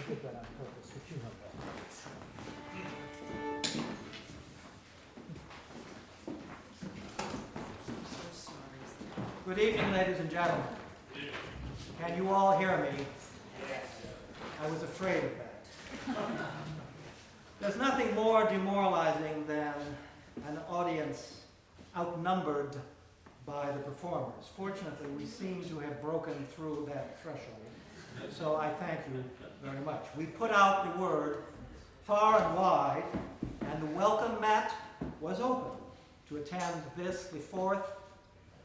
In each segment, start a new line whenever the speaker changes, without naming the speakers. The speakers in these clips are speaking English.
did that on purpose, but you know that. Good evening, ladies and gentlemen. Can you all hear me? I was afraid of that. There's nothing more demoralizing than an audience outnumbered by the performers. Fortunately, we seem to have broken through that threshold. So I thank you very much. We put out the word far and wide, and the welcome mat was open to attend this, the fourth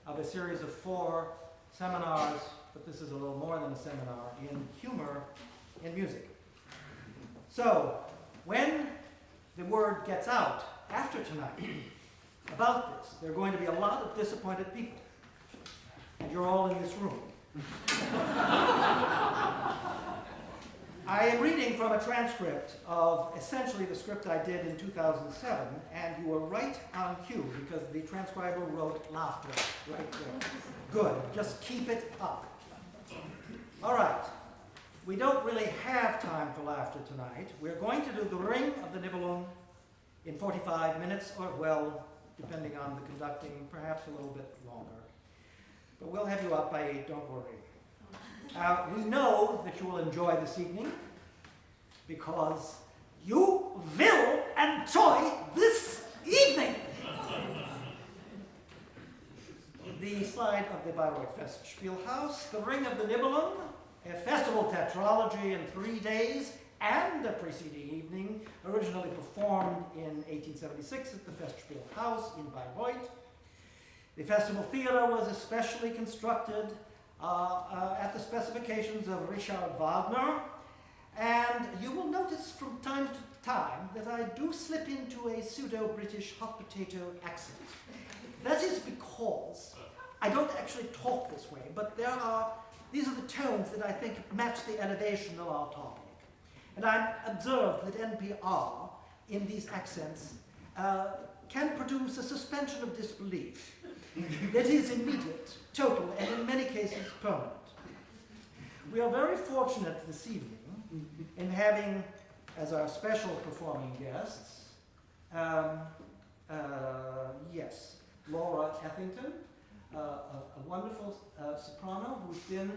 of a series of 4 seminars, but this is a little more than a seminar, in humor in music. So, when the word gets out after tonight about this, there are going to be a lot of disappointed people, and you're all in this room. I am reading from a transcript of essentially the script I did in 2007, and you were right on cue because the transcriber wrote laughter right there. Good, just keep it up. All right, we don't really have time for laughter tonight. We're going to do the Ring of the Nibelung in 45 minutes, or well, depending on the conducting, perhaps a little bit longer. But we'll have you up by 8, don't worry. We know that you will enjoy this evening because you will enjoy this evening. The slide of the Bayreuth Festspielhaus, the Ring of the Nibelung, a festival tetralogy in 3 days and a preceding evening, originally performed in 1876 at the Festspielhaus in Bayreuth. The festival theater was especially constructed at the specifications of Richard Wagner, and you will notice from time to time that I do slip into a pseudo-British hot potato accent. That is because I don't actually talk this way, but these are the tones that I think match the elevation of our topic. And I've observed that NPR in these accents can produce a suspension of disbelief that is immediate, total, and in many cases permanent. We are very fortunate this evening in having as our special performing guests, Laura Ethington, a wonderful soprano who's been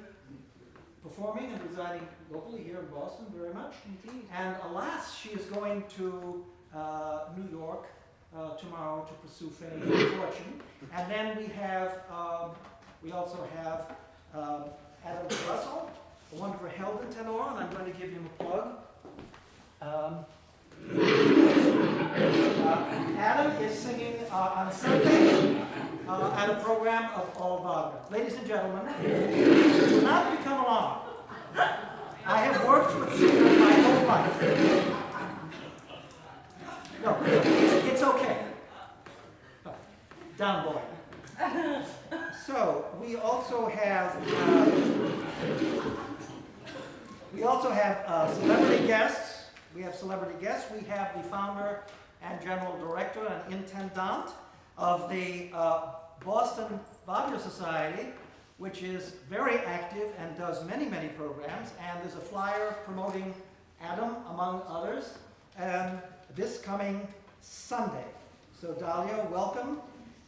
performing and residing locally here in Boston very much. Indeed. And alas, she is going to New York tomorrow to pursue fame and fortune. And then we also have Adam Russell, a wonderful Helden tenor, and I'm going to give him a plug. Adam is singing on Sunday at a program of all Wagner. Ladies and gentlemen, do not become alarmed. I have worked with singers my whole life. No, it's okay. Down, boy. So we also have celebrity guests. We have celebrity guests. We have the founder and general director and intendant of the Boston Wagner Society, which is very active and does many, many programs. And there's a flyer promoting Adam, among others, this coming Sunday. So Dahlia, welcome,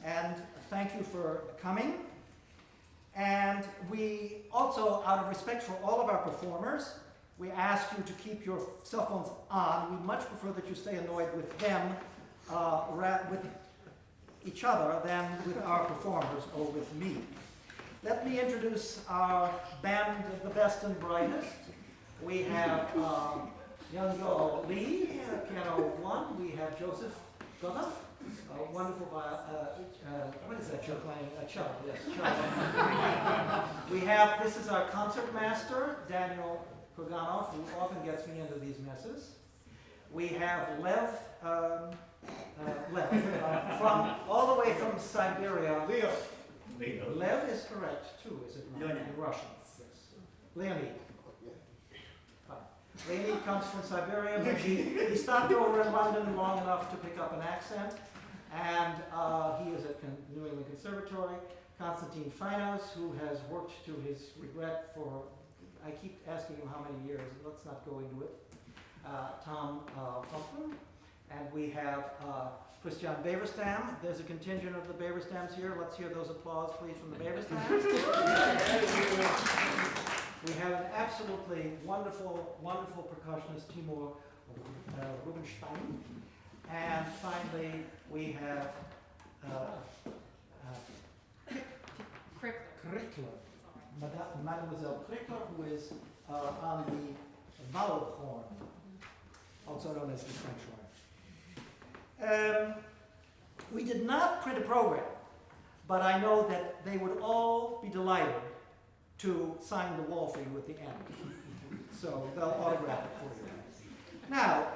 and thank you for coming. And we also, out of respect for all of our performers, we ask you to keep your cell phones on. We much prefer that you stay annoyed with them, with each other, than with our performers or with me. Let me introduce our band of the best and brightest. We have Younggyo Lee, piano 1. We have Joseph Gotoff, a wonderful what is that you're playing? A cello, yes, cello. This is our concert master, Daniel Kurganov, who often gets me into these messes. We have Lev, from all the way from Siberia. Leo. Lev is correct too, is it not? Leonid. In Russian, yes. Leonid. Leonid comes from Siberia, but he stopped over in London long enough to pick up an accent, and he is at New England Conservatory. Constantine Finehouse, who has worked to his regret for I keep asking him how many years. Let's not go into it. Tom Hofmann. And we have Kristian Baverstam. There's a contingent of the Baverstams here. Let's hear those applause, please, from the Baverstams. We have an absolutely wonderful, wonderful percussionist, Timur Rubinshteyn. And finally, we have Krickler, Mademoiselle Krickler, who is on the vowel horn, also known as the French horn. We did not print a program, but I know that they would all be delighted to sign the wall for you at the end. So they'll autograph it for you. Now,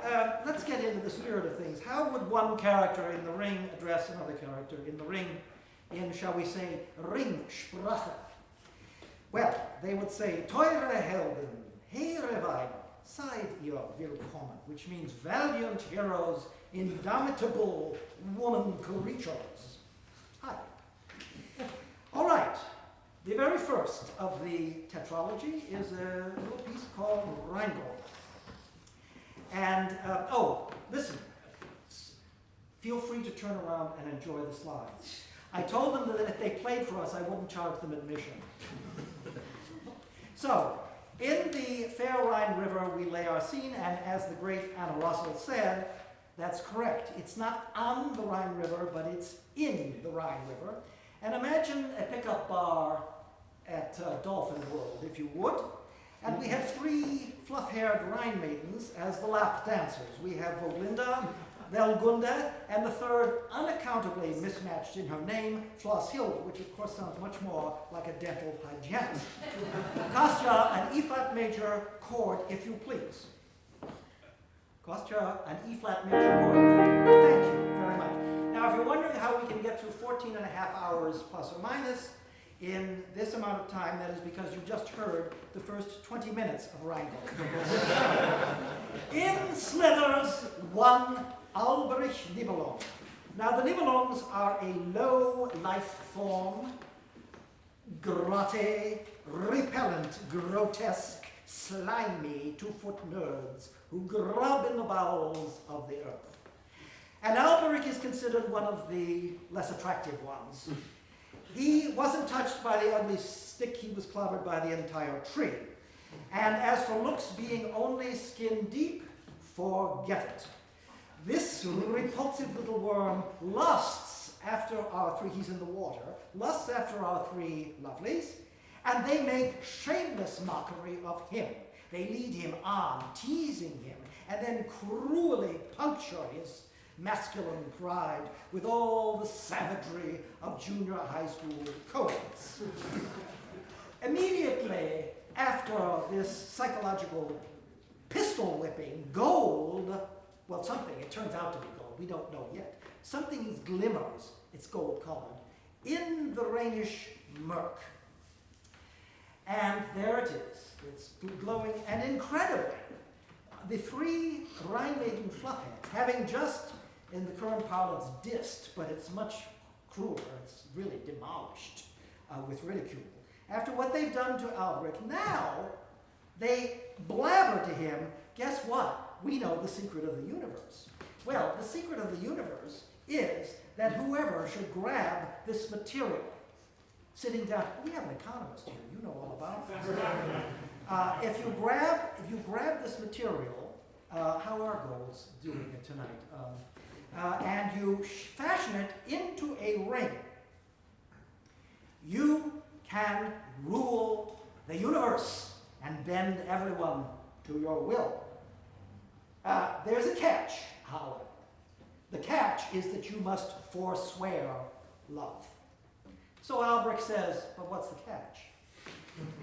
let's get into the spirit of things. How would one character in the ring address another character in the ring, in, shall we say, Ringsprache? Well, they would say, Teure Helden, Heere Weiber, seid ihr willkommen, which means valiant heroes, indomitable woman creatures. Hi. All right. The very first of the tetralogy is a little piece called Rheingold. And, listen, feel free to turn around and enjoy the slides. I told them that if they played for us, I wouldn't charge them admission. So, in the fair Rhine River, we lay our scene, and as the great Anna Russell said, that's correct. It's not on the Rhine River, but it's in the Rhine River. And imagine a pickup bar at Dolphin World, if you would. And we have three fluff-haired Rhine maidens as the lap dancers. We have Voglinda, Velgunda, and the third, unaccountably mismatched in her name, Flosshilde, which of course sounds much more like a dental hygienist. Kostya, an E-flat major chord, if you please. Kostya, an E-flat major chord. Thank you very much. Now, if you're wondering how we can get through 14 and a half hours plus or minus in this amount of time, that is because you just heard the first 20 minutes of Rheingold. In slithers one Albrecht Nibelung. Now, the Nibelungs are a low life form, grotte, repellent, grotesque, slimy, 2-foot nerds who grub in the bowels of the earth. And Alberic is considered one of the less attractive ones. He wasn't touched by the ugly stick, he was clobbered by the entire tree. And as for looks being only skin deep, forget it. This repulsive little worm lusts after our three, he's in the water, lusts after our three lovelies, and they make shameless mockery of him. They lead him on, teasing him, and then cruelly puncture his masculine pride with all the savagery of junior high school coeds. Immediately after this psychological pistol whipping, gold, well, something, it turns out to be gold, we don't know yet. Something glimmers, it's gold colored, in the Rhenish murk. And there it is, it's glowing, and incredibly, the three Rhine maiden fluffheads, having just, in the current parlance, dissed, but it's much crueler, it's really demolished with ridicule. After what they've done to Albrecht, now they blabber to him, guess what? We know the secret of the universe. Well, the secret of the universe is that whoever should grab this material, sitting down, we have an economist here, you know all about it. If you grab this material, how are girls doing it tonight? And you fashion it into a ring, you can rule the universe and bend everyone to your will. There's a catch, however. The catch is that you must forswear love. So Albrecht says, but what's the catch?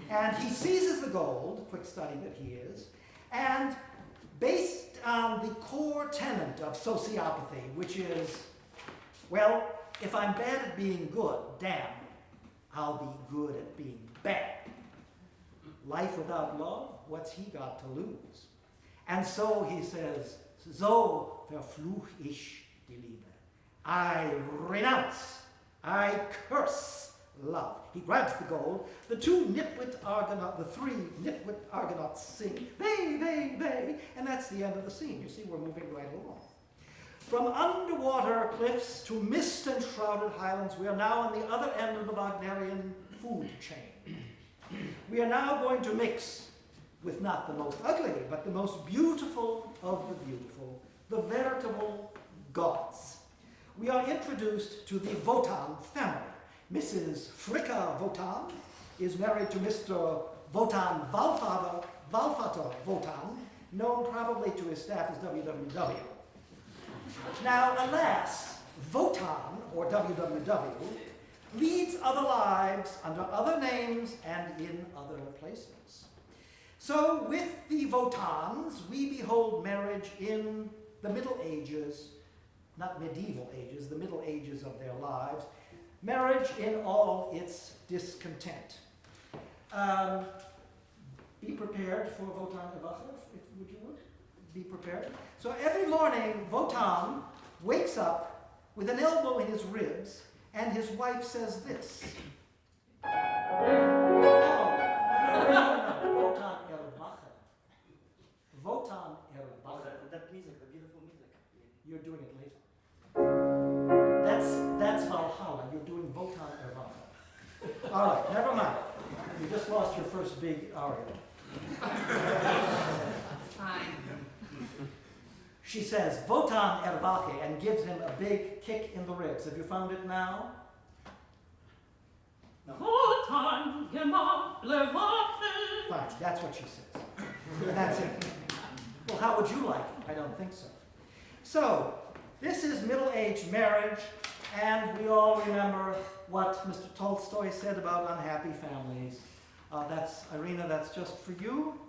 And he seizes the gold, quick study that he is, and based on the core tenet of sociopathy, which is, well, if I'm bad at being good, damn, I'll be good at being bad. Life without love, what's he got to lose? And so he says, so verfluch ich die Liebe. I renounce, I curse love. He grabs the gold. The three nitwit Argonauts sing, they, and that's the end of the scene. You see, we're moving right along. From underwater cliffs to mist and shrouded highlands, we are now on the other end of the Wagnerian food chain. We are now going to mix with not the most ugly, but the most beautiful of the beautiful, the veritable gods. We are introduced to the Wotan family. Mrs. Fricka Wotan is married to Mr. Wotan Valvater Wotan, known probably to his staff as WWW. Now, alas, Wotan, or WWW, leads other lives under other names and in other places. So, with the Wotans, we behold marriage in the Middle Ages, not medieval ages, the Middle Ages of their lives, marriage in all its discontent. Be prepared for Wotan Erwacher, would you would? Be prepared. So every morning, Wotan wakes up with an elbow in his ribs, and his wife says this. No, Wotan Erwacher. Wotan Erwacher.
That music, the beautiful music.
You're doing it later. That's Valhalla. You're doing Wotan Erwacher. All right, never mind. You just lost your first big aria.
Fine.
She says, Wotan Erwache, and gives him a big kick in the ribs. Have you found it now? No.
Wotan Erwache.
Fine, that's what she says. And that's it. Well, how would you like it? I don't think so. So, this is middle-aged marriage, and we all remember what Mr. Tolstoy said about unhappy families. That's, Irina, that's just for you.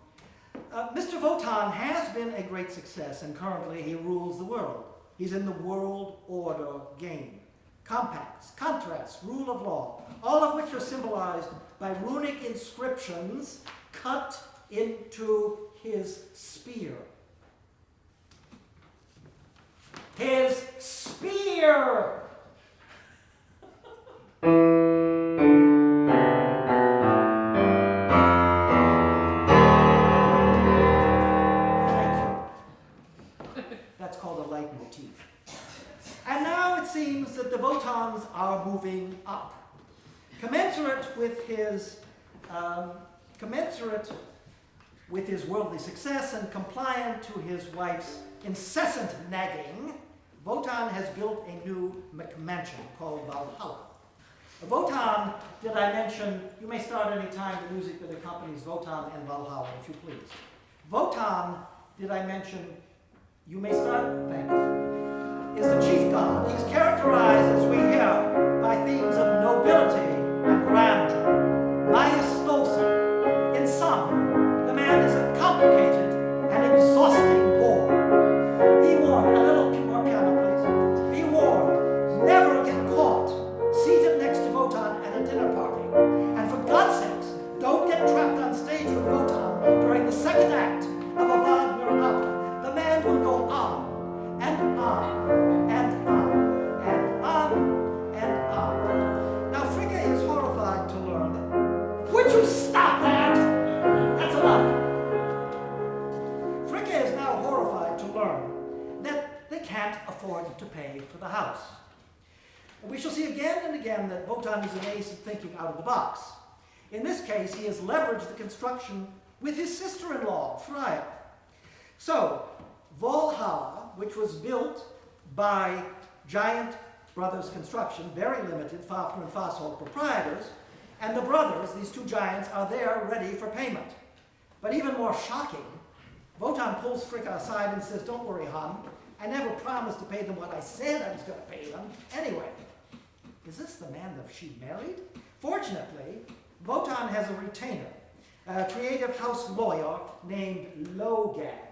Mr. Wotan has been a great success, and currently he rules the world. He's in the world order game. Compacts, contrasts, rule of law, all of which are symbolized by runic inscriptions cut into his spear. His spear! That's called a leitmotif. And now it seems that the Wotans are moving up. Commensurate with his worldly success and compliant to his wife's incessant nagging, Wotan has built a new McMansion called Valhalla. Wotan, did I mention, you may start any time the music that accompanies Wotan and Valhalla, if you please. Wotan, did I mention, you may start, thank you, is the chief god. He's characterized, as we hear, by themes of nobility and grandeur, majestosa. In sum, the man is a complicated and exhausting bore. Be warned, a little more piano, please. Be warned, never get caught seated next to Wotan at a dinner party. And for God's sakes, don't get trapped on stage with Wotan during the second act of a Wagner opera. The man will go on and on and on and on and on. Now, Fricka is horrified to learn that. Would you stop that? That's enough. Fricka is now horrified to learn that they can't afford to pay for the house. We shall see again and again that Wotan is an ace at thinking out of the box. In this case, he has leveraged the construction with his sister-in-law, Freya. So, Valhalla, which was built by Giant Brothers Construction, very limited, Fafner and Fassholt proprietors, and the brothers, these two giants, are there ready for payment. But even more shocking, Wotan pulls Fricka aside and says, "Don't worry, hon, I never promised to pay them what I said I was going to pay them. Anyway, is this the man that she married?" Fortunately, Wotan has a retainer, a creative house lawyer named Logag.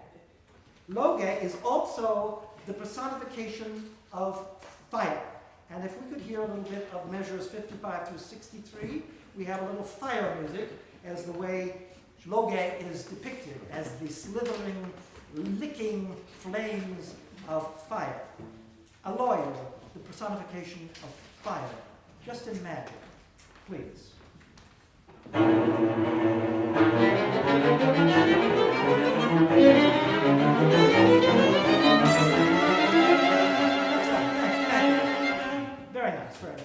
Logag is also the personification of fire. And if we could hear a little bit of measures 55 through 63, we have a little fire music as the way Logag is depicted as the slithering, licking flames of fire. A lawyer, the personification of fire, just in magic. please. Very nice, very nice.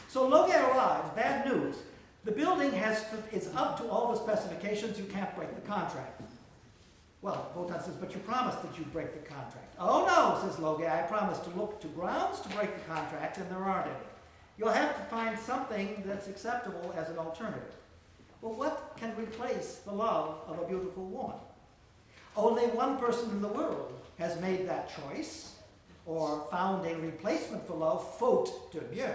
So Loge arrives, bad news. The building is up to all the specifications, you can't break the contract. Well, Wotan says, but you promised that you'd break the contract. Oh no, says Loge, I promised to look to grounds to break the contract, and there aren't any. You'll have to find something that's acceptable as an alternative. Well, what can replace the love of a beautiful woman? Only one person in the world has made that choice, or found a replacement for love, faute de mieux.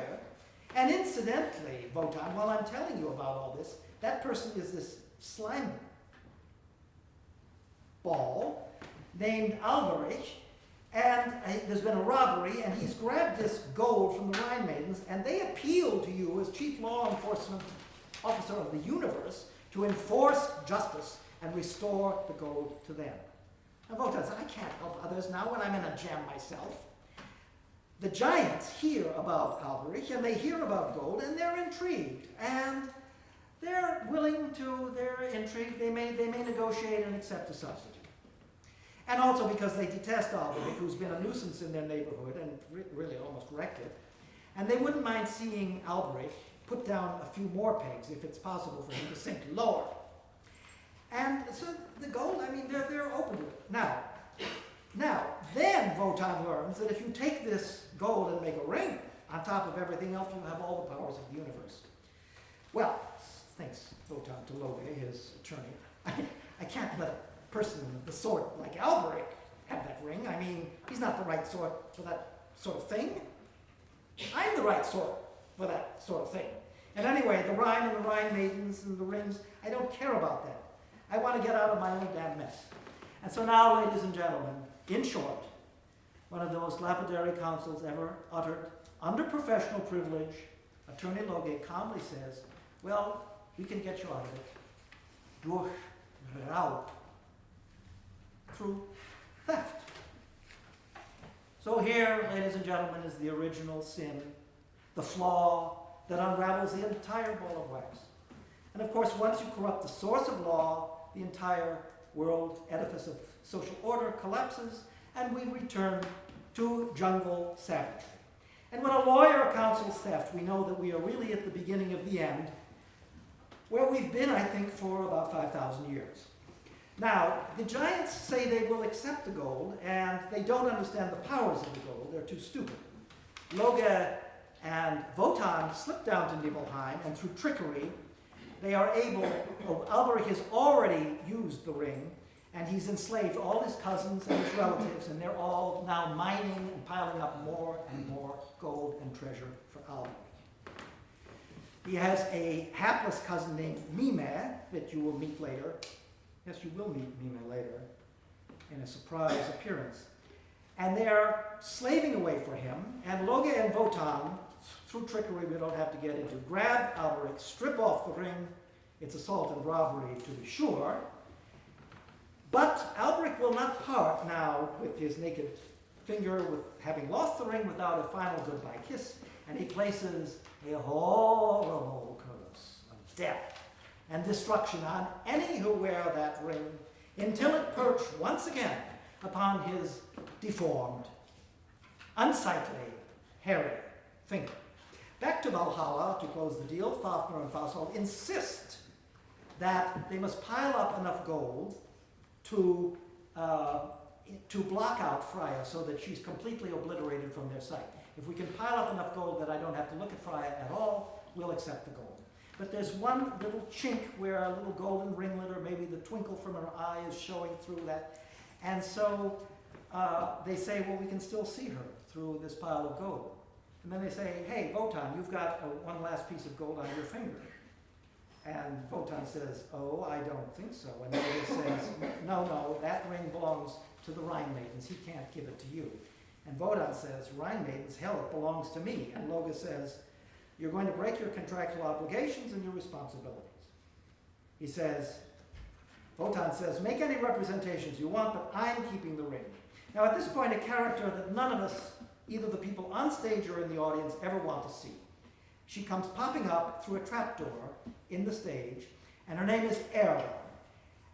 And incidentally, Wotan, while I'm telling you about all this, that person is this slime ball named Alberich, and there's been a robbery, and he's grabbed this gold from the Rhine maidens, and they appeal to you as chief law enforcement officer of the universe to enforce justice and restore the gold to them. Now Wotan says, I can't help others now when I'm in a jam myself. The giants hear about Alberich, and they hear about gold, and they're intrigued, and they're willing to, they're intrigued, they may negotiate and accept a substitute. And also because they detest Alberich, who's been a nuisance in their neighborhood and really almost wrecked it. And they wouldn't mind seeing Alberich put down a few more pegs if it's possible for him to sink lower. And so the gold, I mean, they're open to it. Now, then Wotan learns that if you take this gold and make a ring on top of everything else, you have all the powers of the universe. Well, thanks Wotan to Loge, his attorney. I can't let a person of the sort like Alberich have that ring. I mean, he's not the right sort for that sort of thing. I'm the right sort for that sort of thing. And anyway, the Rhine and the Rhine maidens and the rings, I don't care about that. I want to get out of my own damn mess. And so now, ladies and gentlemen, in short, one of the most lapidary counsels ever uttered, under professional privilege, Attorney Loge calmly says, well, we can get you out of it. Durch Raub. Through theft. So here, ladies and gentlemen, is the original sin, the flaw that unravels the entire ball of wax. And of course, once you corrupt the source of law, the entire world edifice of social order collapses, and we return to jungle savagery. And when a lawyer counsels theft, we know that we are really at the beginning of the end, where we've been, I think, for about 5,000 years. Now, the giants say they will accept the gold, and they don't understand the powers of the gold. They're too stupid. Loge and Wotan slip down to Nibelheim, and through trickery, they are able, Alberich has already used the ring, and he's enslaved all his cousins and his relatives, and they're all now mining and piling up more and more gold and treasure for Alberich. He has a hapless cousin named Mime that you will meet later. Yes, you will meet Mime later in a surprise appearance. And they're slaving away for him, and Loge and Wotan, through trickery we don't have to get into, grab Alberich, strip off the ring. It's assault and robbery to be sure. But Alberich will not part now with his naked finger, with having lost the ring, without a final goodbye kiss, and he places a horrible curse of death and destruction on any who wear that ring, until it perch once again upon his deformed, unsightly, hairy finger. Back to Valhalla, to close the deal, Fafner and Fasold insist that they must pile up enough gold to block out Freya so that she's completely obliterated from their sight. If we can pile up enough gold that I don't have to look at Freya at all, we'll accept the gold. But there's one little chink where a little golden ringlet, or maybe the twinkle from her eye, is showing through that. And so they say, well, we can still see her through this pile of gold. And then they say, hey, Wotan, you've got one last piece of gold on your finger. And Wotan says, oh, I don't think so. And Loge says, no, that ring belongs to the Rhine maidens. He can't give it to you. And Wotan says, Rhine maidens, hell, it belongs to me. And Loge says, you're going to break your contractual obligations and your responsibilities. He says, Wotan says, make any representations you want, but I'm keeping the ring. Now at this point, a character that none of us, either the people on stage or in the audience, ever want to see. She comes popping up through a trapdoor in the stage, and her name is Erda.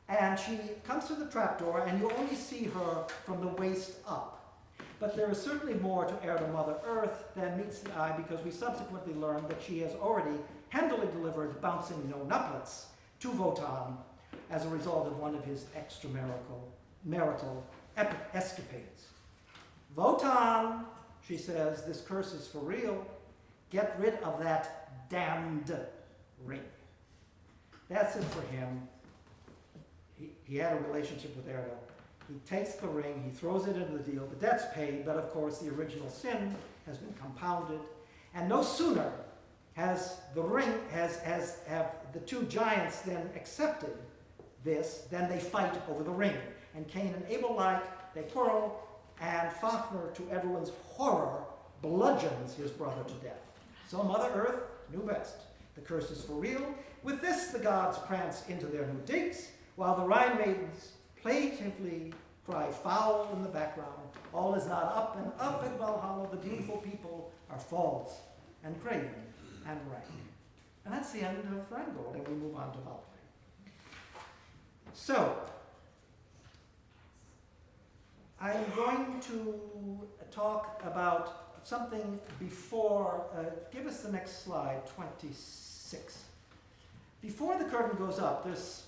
And she comes through the trapdoor, and you only see her from the waist up. But there is certainly more to Erda Mother Earth than meets the eye, because we subsequently learn that she has already handily delivered bouncing no-nuplets to Wotan as a result of one of his extramarital escapades. Wotan, she says, this curse is for real. Get rid of that damned ring. That's it for him. He had a relationship with Erda. He takes the ring, he throws it into the deal, the debt's paid, but of course the original sin has been compounded. And no sooner has have the two giants then accepted this, then they fight over the ring. And Cain and Abel like, they quarrel, and Fafnir, to everyone's horror, bludgeons his brother to death. So Mother Earth knew best. The curse is for real. With this, the gods prance into their new digs, while the Rhine maidens plaintively cry foul in the background. All is not up and up in Valhalla. The beautiful people are false and craven and rank. And that's the end of Rheingold, and we move on to Valkyrie. So, I'm going to talk about something before, give us the next slide, 26. Before the curtain goes up, there's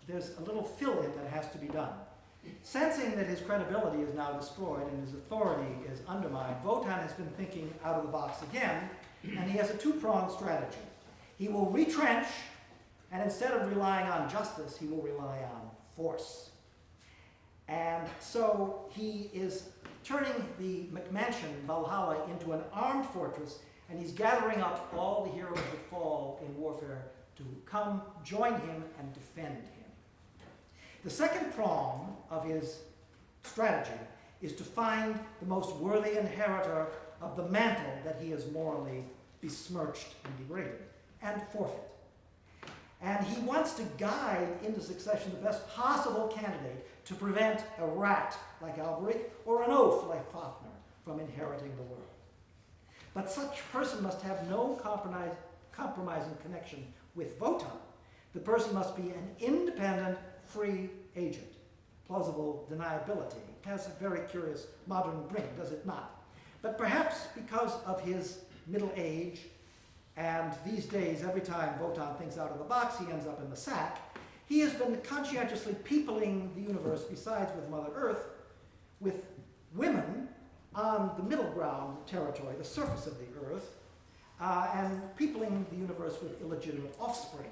a little fill-in that has to be done. Sensing that his credibility is now destroyed and his authority is undermined, Wotan has been thinking out of the box again, and he has a two-pronged strategy. He will retrench, and instead of relying on justice, he will rely on force. And so he is turning the McMansion, Valhalla, into an armed fortress, and he's gathering up all the heroes that fall in warfare to come join him and defend him. The second prong of his strategy is to find the most worthy inheritor of the mantle that he has morally besmirched and degraded, and forfeit. And he wants to guide into succession the best possible candidate to prevent a rat like Alberic or an oaf like Fafnir from inheriting the world. But such person must have no compromising connection with Wotan. The person must be an independent, free agent. Plausible deniability has a very curious modern ring, does it not? But perhaps because of his middle age, and these days, every time Wotan thinks out of the box, he ends up in the sack, he has been conscientiously peopling the universe, besides with Mother Earth, with women on the middle ground territory, the surface of the earth, and peopling the universe with illegitimate offspring.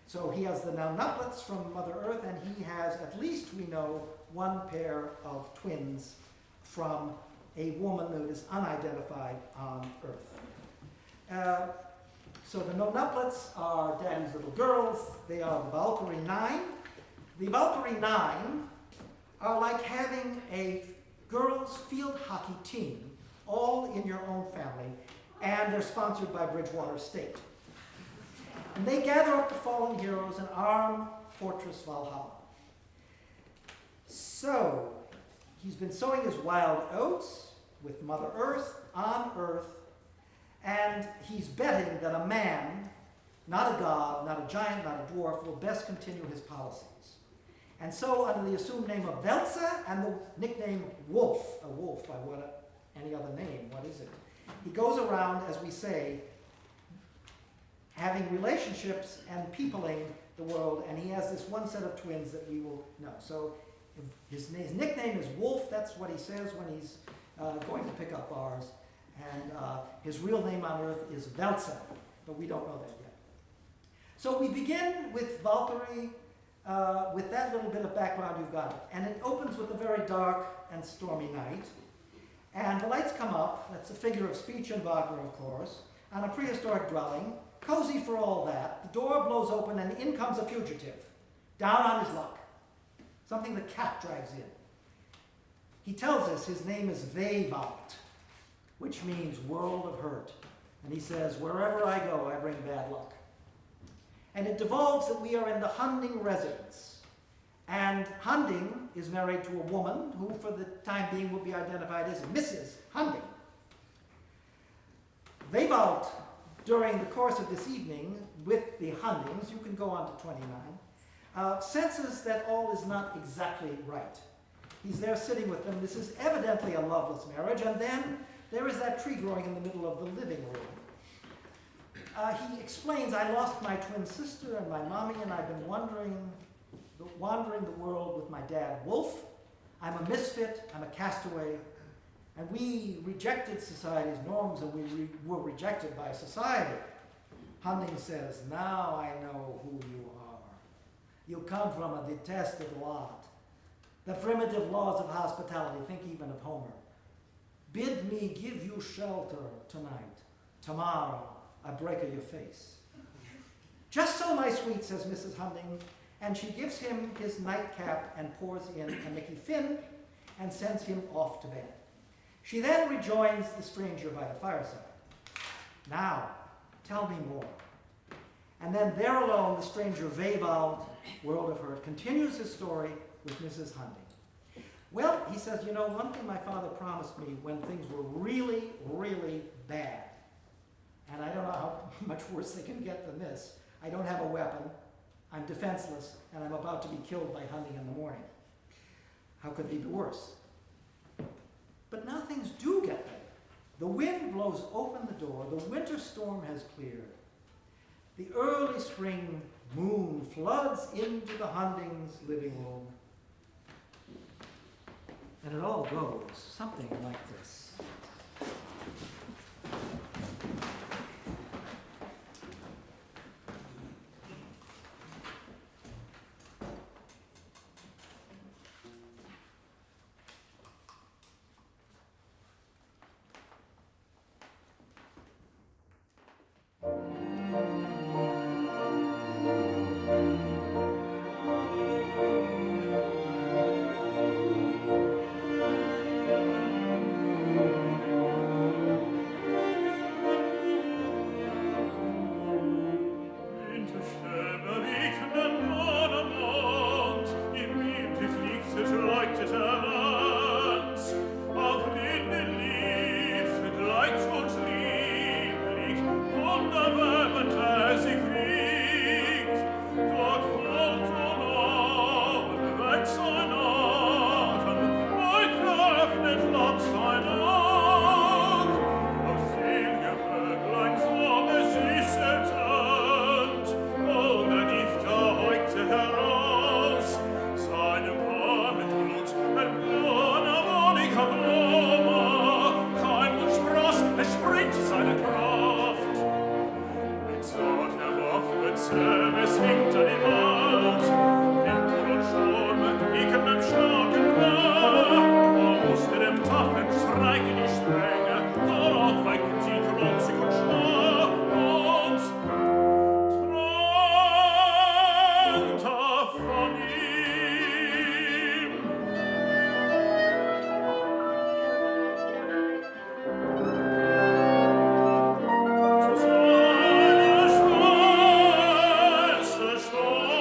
So he has the now-nuplets from Mother Earth, and he has, at least we know, one pair of twins from a woman who is unidentified on Earth. So the no-nuplets are Daddy's little girls. They are the Valkyrie 9. The Valkyrie 9 are like having a girls' field hockey team, all in your own family, and they're sponsored by Bridgewater State. And they gather up the fallen heroes and arm Fortress Valhalla. So, he's been sowing his wild oats with Mother Earth on Earth, and he's betting that a man, not a god, not a giant, not a dwarf, will best continue his policies. And so, under the assumed name of Velza and the nickname Wolf, a wolf by any other name, what is it? He goes around, as we say, having relationships and peopling the world, and he has this one set of twins that we will know. So his nickname is Wolf. That's what he says when he's going to pick up bars. And his real name on Earth is Velza, but we don't know that yet. So we begin with Valkyrie, with that little bit of background you've got. And it opens with a very dark and stormy night. And the lights come up, that's a figure of speech in Wagner, of course, on a prehistoric dwelling, cozy for all that. The door blows open and in comes a fugitive, down on his luck. Something the cat drags in. He tells us his name is Vevalt, which means world of hurt. And he says, wherever I go, I bring bad luck. And it devolves that we are in the Hunding residence. And Hunding is married to a woman who, for the time being, will be identified as Mrs. Hunding. Vevalt during the course of this evening, with the Hundings, you can go on to 29, senses that all is not exactly right. He's there sitting with them. This is evidently a loveless marriage, and then there is that tree growing in the middle of the living room. He explains, I lost my twin sister and my mommy, and I've been wandering the world with my dad, Wolf. I'm a misfit, I'm a castaway, and we rejected society's norms, and we were rejected by society. Hunding says, now I know who you are. You come from a detested lot. The primitive laws of hospitality, think even of Homer. Bid me give you shelter tonight. Tomorrow, I break your face. Just so, my sweet, says Mrs. Hunding, and she gives him his nightcap and pours in a Mickey Finn and sends him off to bed. She then rejoins the stranger by the fireside. Now, tell me more. And then there alone, the stranger Wewald, world of hurt, continues his story with Mrs. Hunding. Well, he says, you know, one thing my father promised me when things were really, really bad, and I don't know how much worse they can get than this. I don't have a weapon, I'm defenseless, and I'm about to be killed by Hunding in the morning. How could they be worse? But now things do get better. The wind blows open the door, the winter storm has cleared. The early spring moon floods into the Hundings' living room. And it all goes something like this.
Storm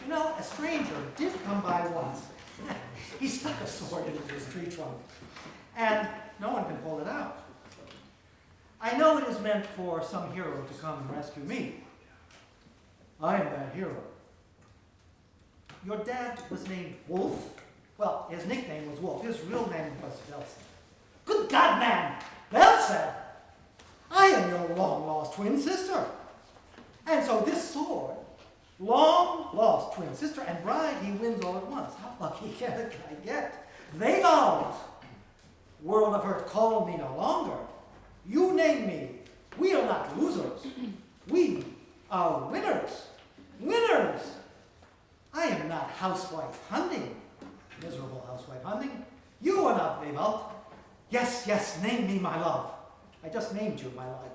You know, a stranger did come by once. He stuck a sword into his tree trunk, and no one can pull it out. I know it is meant for some hero to come and rescue me. I am that hero. Your dad was named Wolf? Well, his nickname was Wolf. His real name was Velsa. Good God, man! Velsa! I am your long-lost twin sister. And so this sword, long-lost twin sister and bride, he wins all at once. How lucky can a guy get? They vowed. World of hurt, call me no longer. You name me. We are not losers. We are winners. Winners! I am not housewife hunting. Miserable housewife hunting. You are not Wewald. Yes, yes, name me my love. I just named you my life.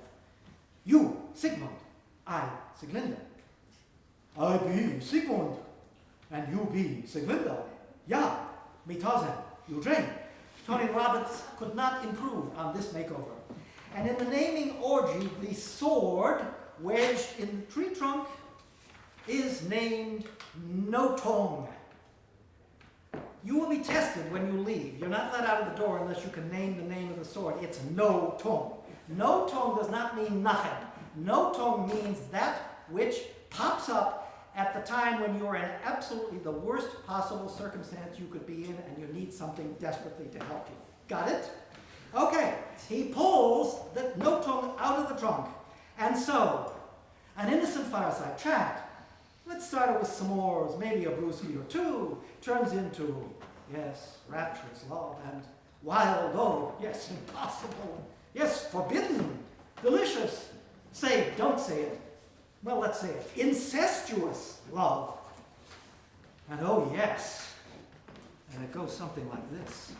You, Sigmund. I, Siglinde. I be Sigmund. And you be Siglinde. Ja, me tazen, you drain. Tony Roberts could not improve on this makeover. And in the naming orgy, the sword wedged in the tree trunk is named Notong. You will be tested when you leave. You're not let out of the door unless you can name the name of the sword. It's Notong. Notong does not mean nothing. Notong means that which pops up at the time when you're in absolutely the worst possible circumstance you could be in and you need something desperately to help you. Got it? Okay, he pulls the Notong out of the trunk. And so, an innocent fireside chat, let's start with s'mores, maybe a brewski or two, turns into, yes, rapturous love, and wild, oh, yes, impossible, yes, forbidden, delicious, say, don't say it, well, let's say it, incestuous love. And oh, yes, and it goes something like this.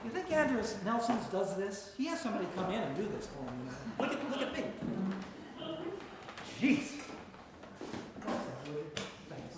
You think Andrews Nelson's does this? He has somebody come in and do this for him. You know? Look at me. Jeez. Thanks.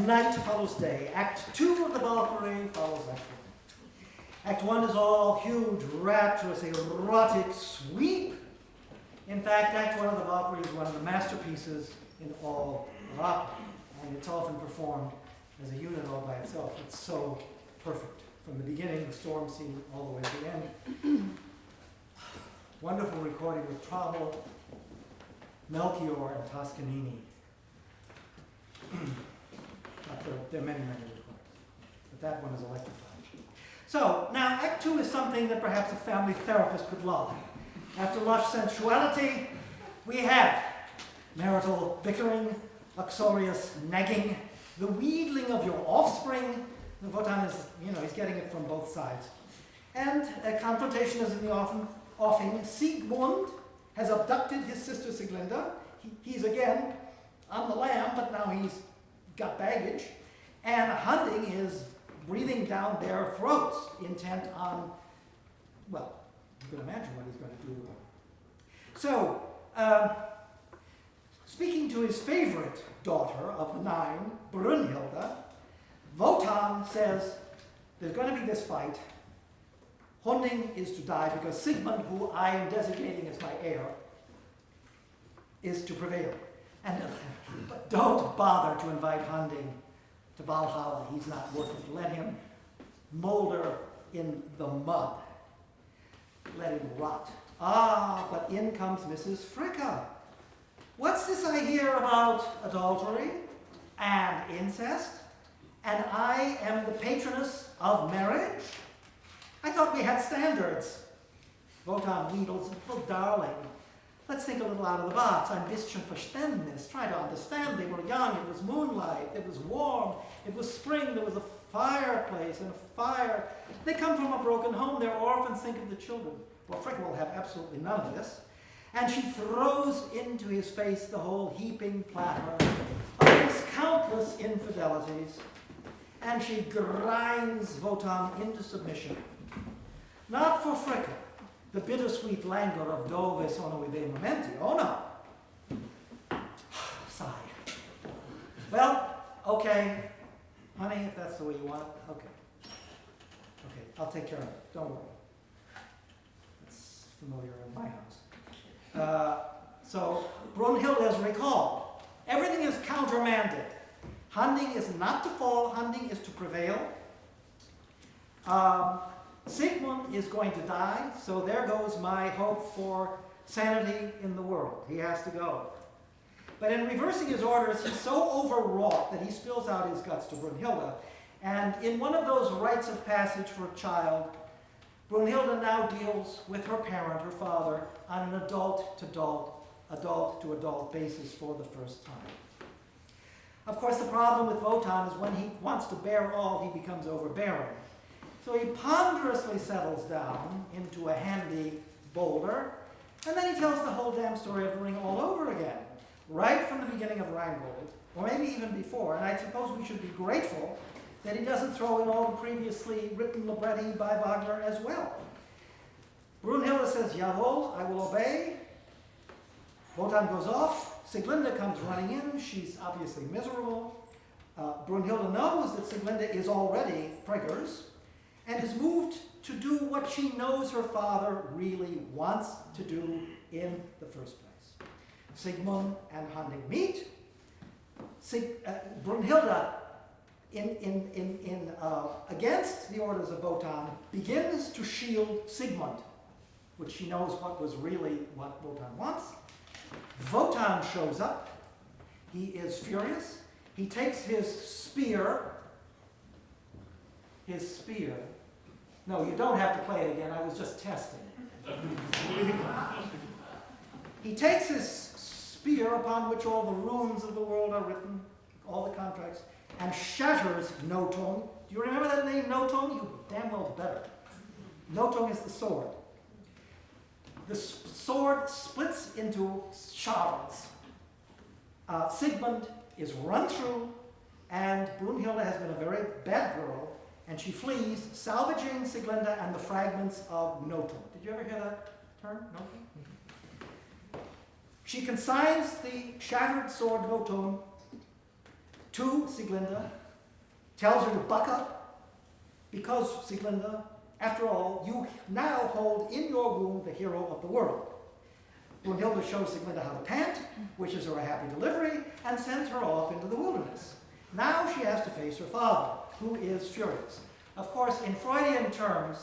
night follows day. Act 2 of the Valkyrie follows Act 1. Act 1 is all huge, rapturous, erotic sweep. In fact, Act 1 of the Valkyrie is one of the masterpieces in all of opera, and it's often performed as a unit all by itself. It's so perfect. From the beginning, the storm scene, all the way to the end. Wonderful recording with Trammell, Melchior, and Toscanini. There are many, many recordings, but that one is electrifying. So, now Act 2 is something that perhaps a family therapist could love. After lush sensuality, we have marital bickering, uxorious nagging, the wheedling of your offspring. The Wotan is, he's getting it from both sides. And a confrontation is in the offing. Siegmund has abducted his sister Sieglinde. He's again on the lam, but now he's got baggage. And Hunding is breathing down their throats, intent on, well, you can imagine what he's going to do. So, speaking to his favorite daughter of the 9, Brunhilde, Wotan says, there's going to be this fight. Hunding is to die because Sigmund, who I am designating as my heir, is to prevail. And but don't bother to invite Hunding to Valhalla. He's not worth it. Let him molder in the mud. Let him rot. Ah, but in comes Mrs. Fricka. What's this I hear about adultery and incest? And I am the patroness of marriage? I thought we had standards. Wotan wheedles, oh darling, let's think a little out of the box. Ein bisschen Verständnis. Try to understand. They were young, it was moonlight, it was warm, it was spring, there was a fireplace and a fire. They come from a broken home, they're orphans, think of the children. Well, Fricka will have absolutely none of this. And she throws into his face the whole heaping platter of his countless infidelities. And she grinds Wotan into submission. Not for Fricka, the bittersweet languor of Dove sono I momenti. Oh no. Sigh. Well, okay. Honey, if that's the way you want it, okay. Okay, I'll take care of it. Don't worry. It's familiar in my house. So Brunhilde is recalled. Everything is countermanded. Hunding is not to fall, Hunding is to prevail. Sigmund is going to die, so there goes my hope for sanity in the world. He has to go. But in reversing his orders, he's so overwrought that he spills out his guts to Brunhilde. And in one of those rites of passage for a child, Brunhilde now deals with her parent, her father, on an adult-to-adult basis for the first time. Of course, the problem with Wotan is when he wants to bear all, he becomes overbearing. So he ponderously settles down into a handy boulder, and then he tells the whole damn story of the ring all over again, right from the beginning of Rheingold, or maybe even before. And I suppose we should be grateful that he doesn't throw in all the previously written libretti by Wagner as well. Brunhilde says, Jawohl, I will obey. Wotan goes off. Sieglinde comes running in. She's obviously miserable. Brunhilde knows that Sieglinde is already preggers and is moved to do what she knows her father really wants to do in the first place. Sigmund and Hunding meet. Brunhilde, against the orders of Wotan, begins to shield Sigmund, which she knows what was really what Wotan wants. Wotan shows up. He is furious. He takes his spear. No, you don't have to play it again. I was just testing. He takes his spear, upon which all the runes of the world are written, all the contracts, and shatters Notung. Do you remember that name, Notung? You damn well better. Notung is the sword. The sword splits into shards. Sigmund is run through, and Brunhilde has been a very bad girl, and she flees, salvaging Sieglinde and the fragments of Notung. Did you ever hear that term, Notung? She consigns the shattered sword Notung to Sieglinde, tells her to buck up, because Sieglinde, after all, you now hold in your womb the hero of the world. Brunhilde shows Sieglinde how to pant, wishes her a happy delivery, and sends her off into the wilderness. Now she has to face her father, who is furious. Of course, in Freudian terms,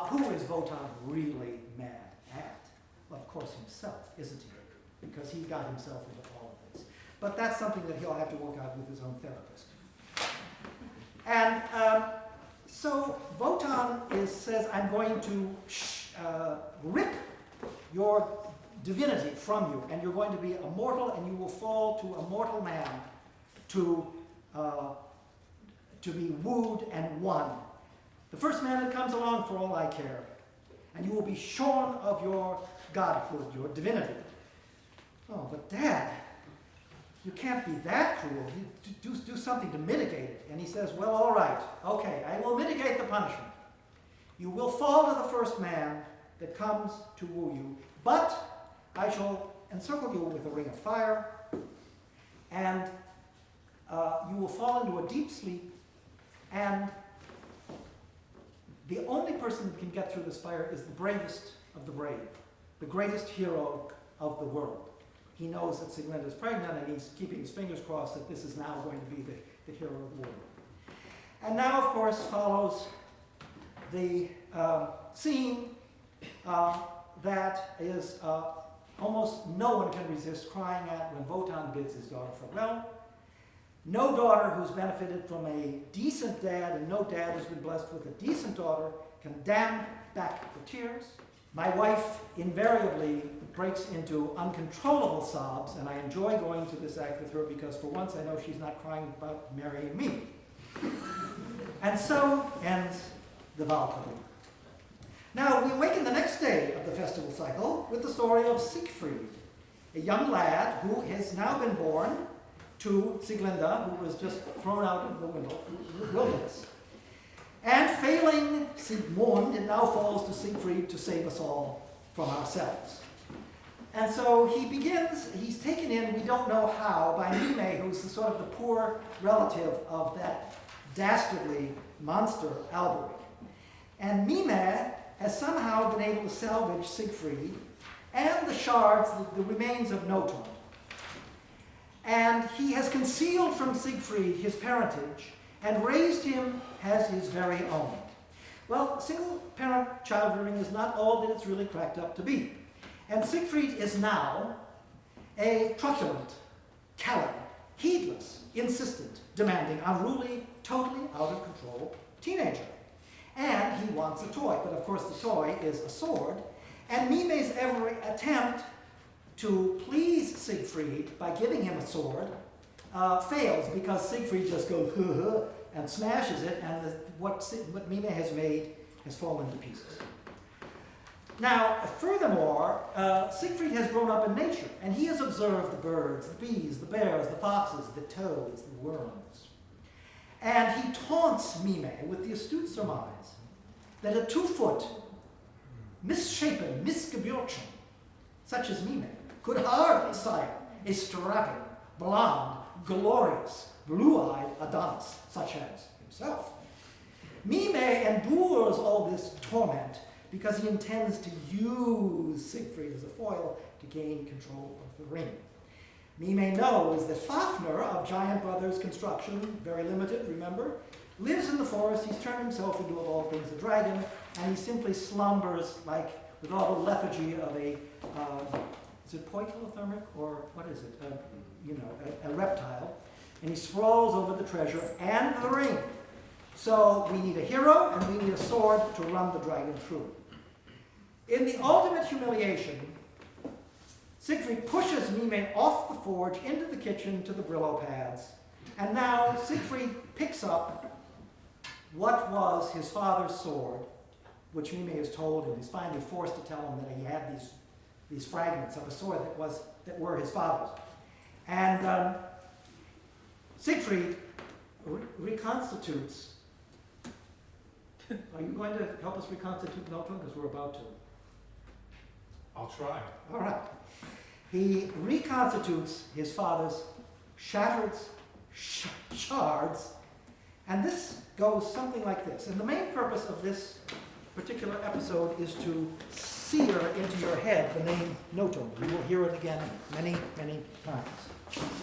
who is Wotan really mad at? Well, of course, himself, isn't he? Because he got himself into all of this. But that's something that he'll have to work out with his own therapist. And so Wotan says, I'm going to rip your divinity from you, and you're going to be a mortal, and you will fall to a mortal man to be wooed and won. The first man that comes along, for all I care, and you will be shorn of your godhood, your divinity. Oh, but Dad, you can't be that cruel. You do something to mitigate it. And he says, well, all right, okay, I will mitigate the punishment. You will fall to the first man that comes to woo you, but I shall encircle you with a ring of fire, and you will fall into a deep sleep, and the only person that can get through this fire is the bravest of the brave, the greatest hero of the world. He knows that Sieglinde is pregnant, and he's keeping his fingers crossed that this is now going to be the hero of the world. And now, of course, follows the scene that is almost no one can resist crying at when Wotan bids his daughter farewell. No daughter who's benefited from a decent dad, and no dad who's been blessed with a decent daughter, can dam back the tears. My wife invariably breaks into uncontrollable sobs, and I enjoy going to this act with her because for once I know she's not crying about marrying me. And so ends the Valkyrie. Now, we awaken the next day of the festival cycle with the story of Siegfried, a young lad who has now been born to Sieglinde, who was just thrown out into the wilderness. And failing Siegmund, it now falls to Siegfried to save us all from ourselves. And so he begins, he's taken in, we don't know how, by Mime, who's the sort of the poor relative of that dastardly monster, Alberic. And Mime has somehow been able to salvage Siegfried and the shards, the remains of Nothung. And he has concealed from Siegfried his parentage and raised him as his very own. Well, single-parent child rearing is not all that it's really cracked up to be. And Siegfried is now a truculent, callous, heedless, insistent, demanding, unruly, totally out of control teenager. And he wants a toy, but of course the toy is a sword. And Mime's every attempt to please Siegfried by giving him a sword fails, because Siegfried just goes and smashes it, and what Mime has made has fallen to pieces. Now, furthermore, Siegfried has grown up in nature, and he has observed the birds, the bees, the bears, the foxes, the toads, the worms. And he taunts Mime with the astute surmise that a 2-foot, misshapen, Missgebürtchen, such as Mime, could hardly sire a strapping, blonde, glorious, blue-eyed Adonis, such as himself. Mime endures all this torment because he intends to use Siegfried as a foil to gain control of the ring. Mime knows that Fafnir of Giant Brothers construction, very limited, remember, lives in the forest. He's turned himself into, of all things, a dragon, and he simply slumbers like with all the lethargy of a, is it poikilothermic, or what is it, a reptile, and he sprawls over the treasure and the ring. So we need a hero, and we need a sword to run the dragon through. In the ultimate humiliation, Siegfried pushes Mime off the forge into the kitchen to the Brillo pads, and now Siegfried picks up what was his father's sword, which Mime is told, and is finally forced to tell him that he had these fragments of a sword that were his father's. And Siegfried reconstitutes. Are you going to help us reconstitute Nothung? Because we're about to.
I'll try.
All right. He reconstitutes his father's shattered shards. And this goes something like this. And the main purpose of this particular episode is to sear into your head the name notum. You will hear it again many, many times.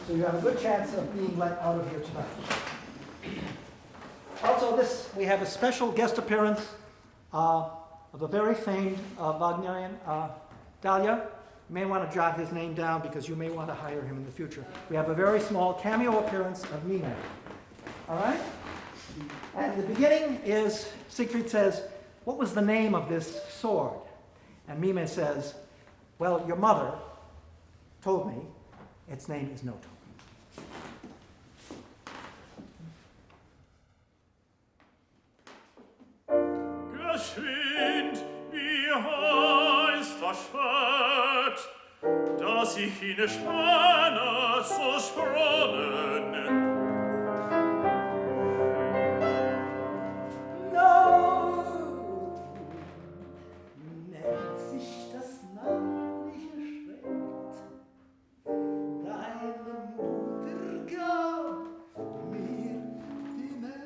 So you have a good chance of being let out of here tonight. Also, we have a special guest appearance of a very famed Wagnerian, Dahlia. You may want to jot his name down because you may want to hire him in the future. We have a very small cameo appearance of Mime. All right? And the beginning is, Siegfried says, what was the name of this sword? And Mime says, well, your mother told me its name is Noto.
Geschwind, wie heißt das Schwert, das ich in der Spanne so sprongen?
No, nennt sich das namenliche Schwert. Deine Mutter gab mir die Nähe.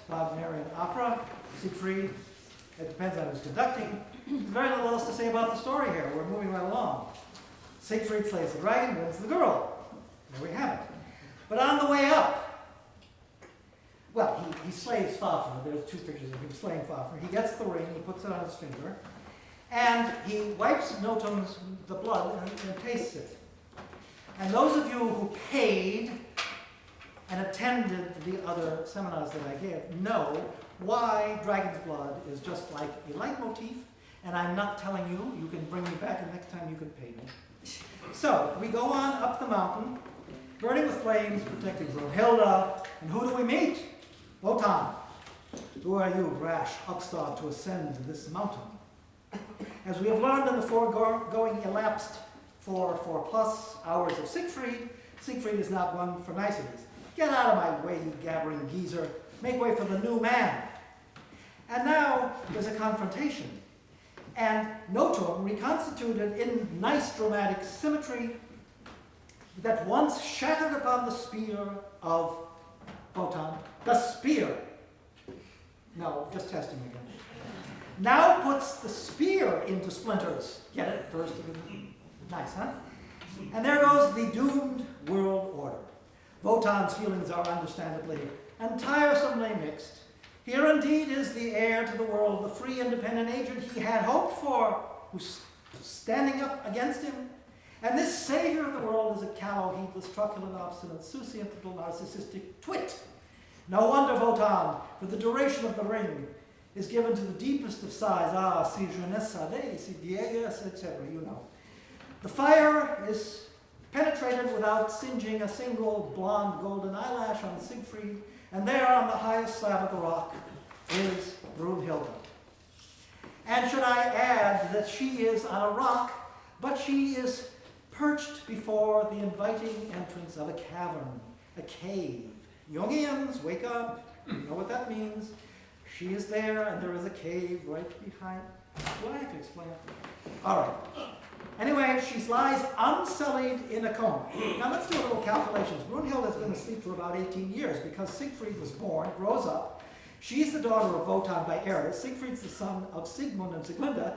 Wagnerian opera, Siegfried. It depends on who's conducting. There's very little else to say about the story here. We're moving right along. Siegfried slays the dragon, wins the girl. There we have it. But on the way up, well, he slays Fafner. There's two pictures of him slaying Fafner. He gets the ring, he puts it on his finger, and he wipes Notum's the blood and tastes it. And those of you who paid and attended the other seminars that I gave know why Dragon's Blood is just like a leitmotif, and I'm not telling you. You can bring me back, and next time you can pay me. So, we go on up the mountain, burning with flames, protecting Brunhilde, and who do we meet? Wotan. Who are you, rash upstart, to ascend this mountain? As we have learned in the foregoing elapsed 4+ hours of Siegfried, Siegfried is not one for niceties. Get out of my way, you gabbering geezer. Make way for the new man. And now there's a confrontation. And Noturn, reconstituted in nice dramatic symmetry, that once shattered upon the spear of Wotan, the spear. No, just testing again. Now puts the spear into splinters. Get it? First, nice, huh? And there goes the doomed world order. Wotan's feelings are understandably and tiresomely mixed. Here indeed is the heir to the world, the free independent agent he had hoped for, who's standing up against him. And this savior of the world is a callow, heedless, truculent, obstinate, souciant little narcissistic twit. No wonder Wotan, for the duration of the ring, is given to the deepest of sighs. Ah, si je ne savais, si vieilles, etc. You know. The fire is penetrated without singeing a single blonde golden eyelash on Siegfried, and there on the highest slab of the rock is Brunhilde. And should I add that she is on a rock, but she is perched before the inviting entrance of a cavern, a cave. Jungians, wake up. You know what that means. She is there, and there is a cave right behind. Do I have to explain it? All right. Anyway, she lies unsullied in a coma. Now let's do a little calculations. Brunhilde has been asleep for about 18 years because Siegfried was born, grows up. She's the daughter of Wotan by Eris. Siegfried's the son of Sigmund and Sieglinde,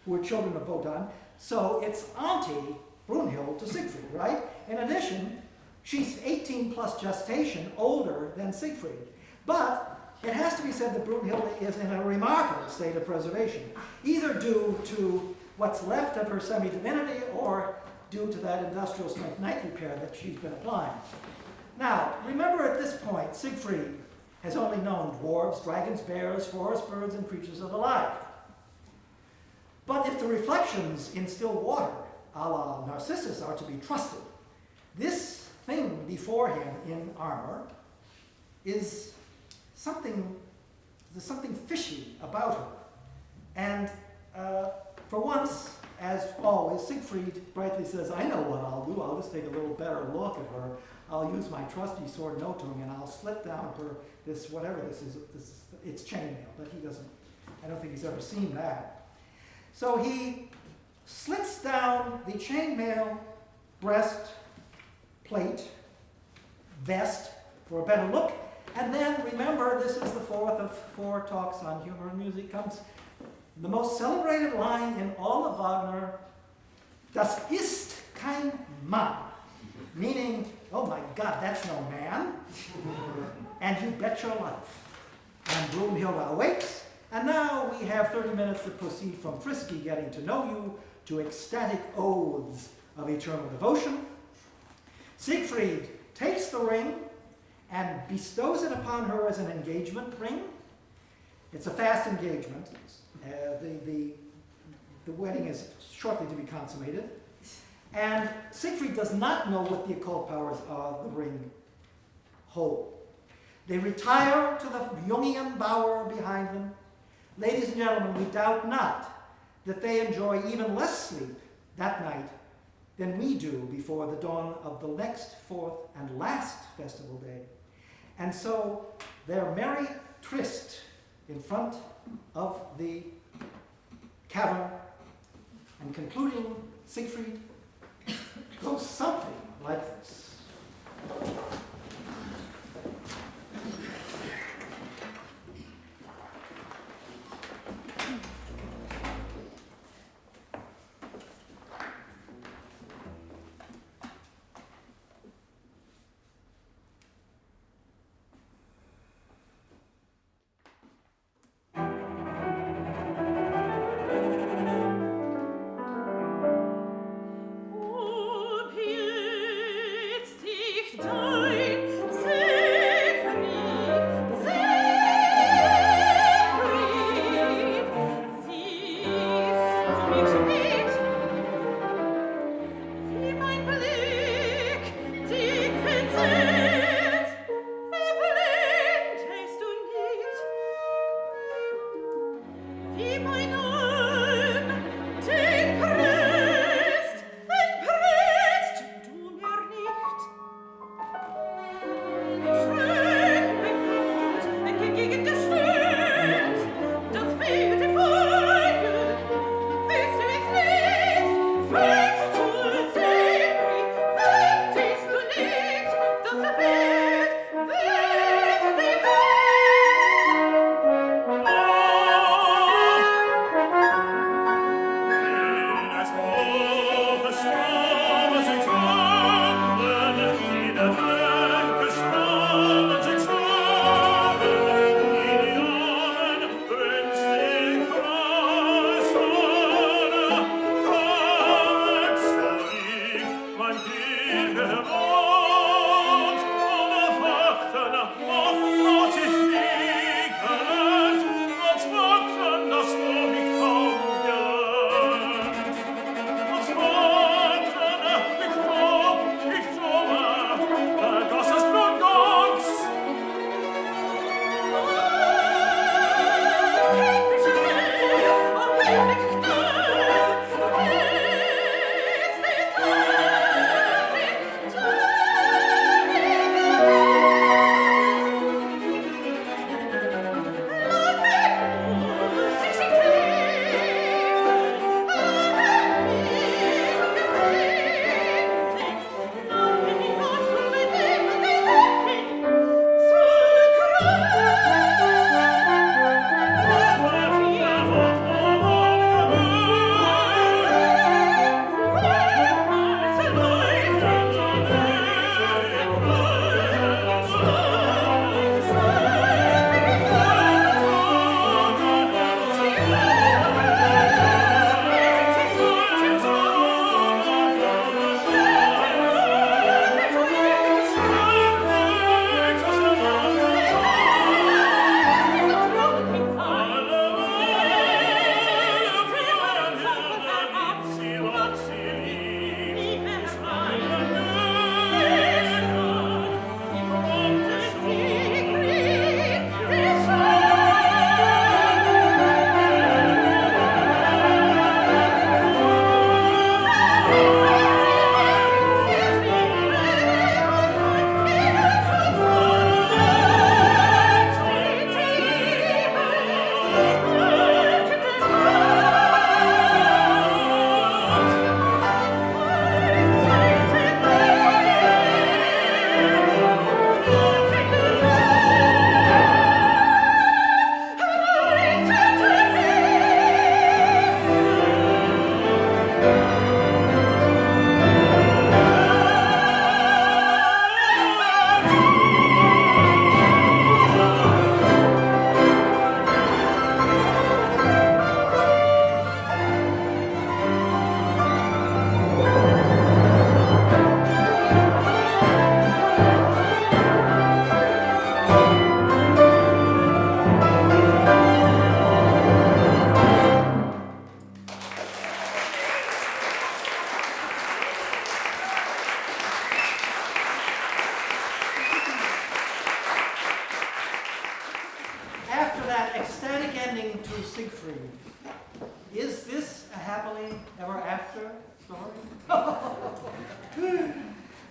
who are children of Wotan. So it's auntie Brunhilde to Siegfried, right? In addition, she's 18 plus gestation, older than Siegfried. But it has to be said that Brunhilde is in a remarkable state of preservation, either due to what's left of her semi-divinity or due to that industrial strength night repair that she's been applying. Now, remember at this point, Siegfried has only known dwarves, dragons, bears, forest birds, and creatures of the like. But if the reflections in still water, a la Narcissus, are to be trusted, this thing before him in armor is there's something fishy about her. And for once, as always, Siegfried brightly says, I know what I'll do. I'll just take a little better look at her. I'll use my trusty sword Notung, and I'll slit down her, whatever this is, it's chainmail, but I don't think he's ever seen that. So he slits down the chainmail breast plate, vest, for a better look, and then remember, this is the fourth of 4 talks on humor and music, comes the most celebrated line in all of Wagner, Das ist kein Mann, meaning, oh my God, that's no man, and you bet your life. And Brunhilde awakes, and now we have 30 minutes that proceed from frisky getting to know you to ecstatic oaths of eternal devotion. Siegfried takes the ring and bestows it upon her as an engagement ring. It's a fast engagement. The wedding is shortly to be consummated. And Siegfried does not know what the occult powers of the ring hold. They retire to the Jungian bower behind them. Ladies and gentlemen, we doubt not that they enjoy even less sleep that night than we do before the dawn of the next 4th and last festival day. And so their merry tryst in front of the cavern and concluding Siegfried goes something like this.
Oh,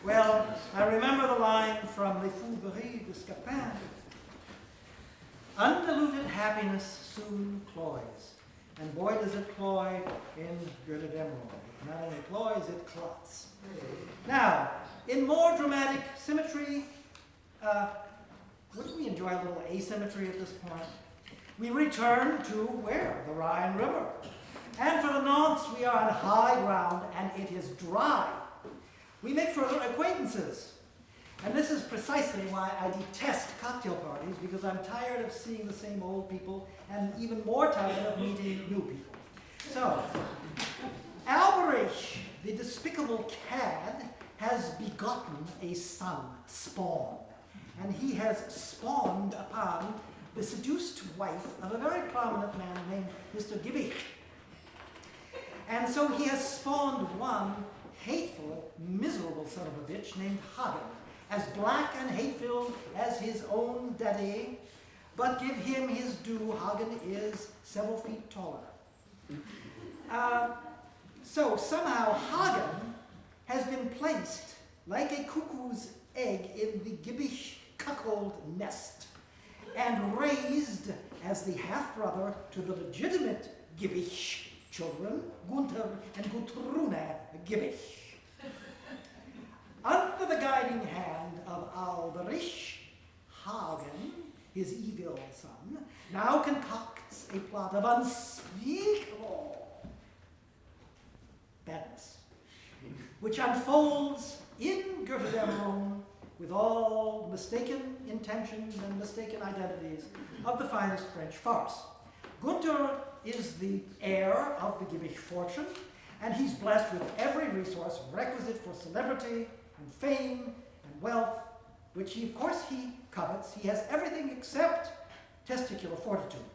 Well, I remember the line from Les Fougueries de Scapin. Undiluted happiness soon cloys, and boy does it cloy in Götterdämmerung. Not only cloys, it clots. Now, in more dramatic symmetry, wouldn't we enjoy a little asymmetry at this point? We return to where? The Rhine River. And for the nonce, we are on high ground, and it is dry. We make further acquaintances. And this is precisely why I detest cocktail parties, because I'm tired of seeing the same old people, and even more tired of meeting new people. So, Alberich, the despicable cad, has begotten a son, Spawn. And he has spawned upon the seduced wife of a very prominent man named Mr. Gibbich. And so he has spawned one hateful, miserable son of a bitch named Hagen, as black and hate-filled as his own daddy. But give him his due, Hagen is several feet taller. So somehow Hagen has been placed like a cuckoo's egg in the Gibbish cuckold nest and raised as the half-brother to the legitimate Gibbish children, Gunther and Gutrune Gibbish. Under the guiding hand of Alberich, Hagen, his evil son, now concocts a plot of unspeakable badness, which unfolds in Götterdämmerung with all the mistaken intentions and mistaken identities of the finest French farce. Gunther is the heir of the Gibbish fortune, and he's blessed with every resource requisite for celebrity and fame and wealth, which of course he covets. He has everything except testicular fortitude.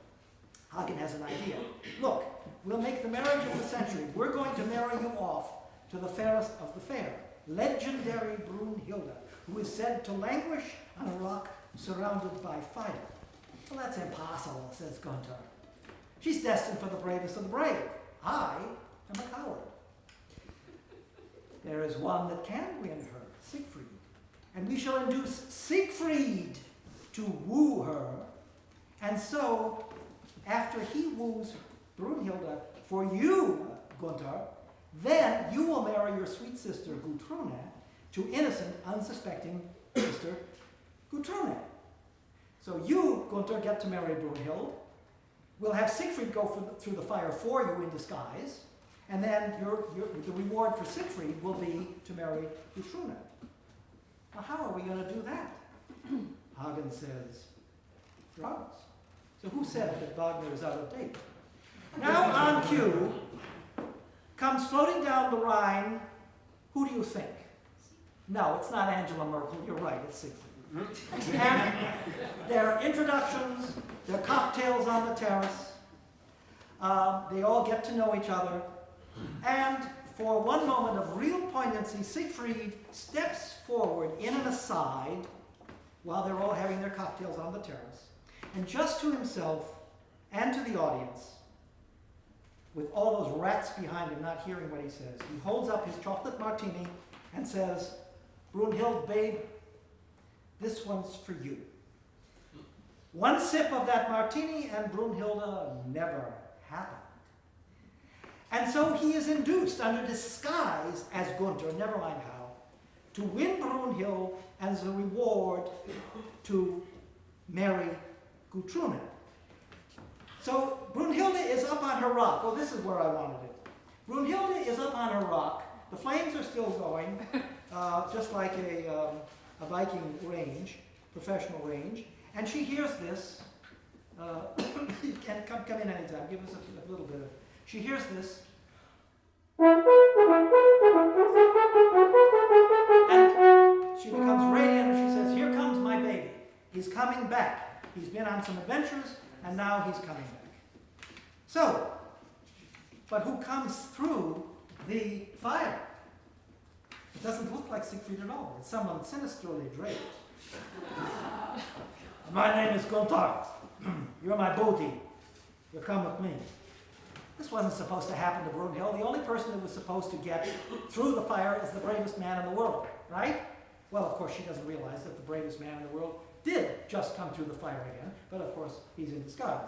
Hagen has an idea. Look, we'll make the marriage of the century. We're going to marry you off to the fairest of the fair, legendary Brunhilde, who is said to languish on a rock surrounded by fire. Well, that's impossible, says Gunther. She's destined for the bravest of the brave. I am a coward. There is one that can win her, Siegfried. And we shall induce Siegfried to woo her. And so, after he woos Brunhilde for you, Gunther, then you will marry your sweet sister Gutrune to innocent, unsuspecting sister Gutrune. So you, Gunther, get to marry Brunhild. We'll have Siegfried go through the fire for you in disguise, and then the reward for Siegfried will be to marry Gutrune. Now, how are we going to do that? Hagen says, drugs. So who said that Wagner is out of date? Now on cue comes floating down the Rhine, who do you think? No, it's not Angela Merkel, you're right, it's Siegfried. And there are introductions, there are cocktails on the terrace, they all get to know each other, and for one moment of real poignancy, Siegfried steps forward in an aside while they're all having their cocktails on the terrace, and just to himself and to the audience, with all those rats behind him not hearing what he says, he holds up his chocolate martini and says, Brunhild, babe, this one's for you. One sip of that martini and Brunhilde never happened. And so he is induced under disguise as Gunther, never mind how, to win Brunhild as a reward to marry Gutrune. So Brunhilde is up on her rock. Oh, this is where I wanted it. Brunhilde is up on her rock. The flames are still going, just like a Viking range, professional range. And she hears this. You can come in anytime. Give us a little bit of. She hears this. And she becomes radiant and she says, here comes my baby. He's coming back. He's been on some adventures and now he's coming back. So, but who comes through the fire? It doesn't look like Siegfried at all. It's someone sinisterly draped. My name is Gotoff. You're my booty. You come with me. This wasn't supposed to happen to Brunhild. The only person who was supposed to get through the fire is the bravest man in the world, right? Well, of course, she doesn't realize that the bravest man in the world did just come through the fire again, but of course, he's in disguise.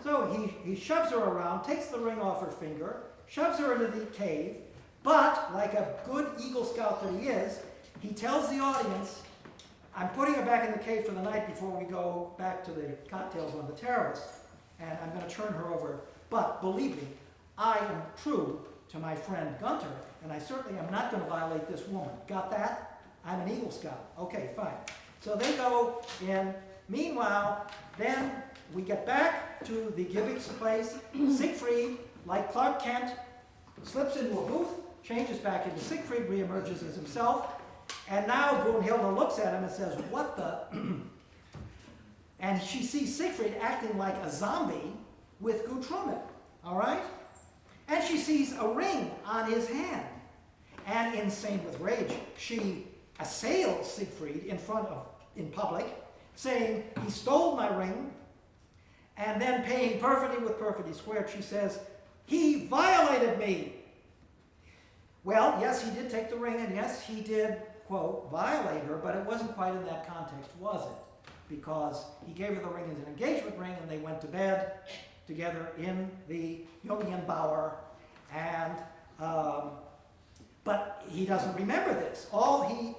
So he shoves her around, takes the ring off her finger, shoves her into the cave, but like a good Eagle Scout that he is, he tells the audience, I'm putting her back in the cave for the night before we go back to the cocktails on the terrace, and I'm going to turn her over. But believe me, I am true to my friend Gunther, and I certainly am not going to violate this woman. Got that? I'm an Eagle Scout. Okay, fine. So they go in. Meanwhile, then we get back to the Gibbig's place. Siegfried, like Clark Kent, slips into a booth, changes back into Siegfried, reemerges as himself, and now Brunhilde looks at him and says, what the? And she sees Siegfried acting like a zombie with Gutrune, all right? And she sees a ring on his hand. And insane with rage, she assails Siegfried in public, saying, he stole my ring. And then paying perfidy with perfidy squared, she says, he violated me. Well, yes, he did take the ring, and yes, he did, quote, violate her, but it wasn't quite in that context, was it? Because he gave her the ring as an engagement ring, and they went to bed together in the Jungian bower, and but he doesn't remember this.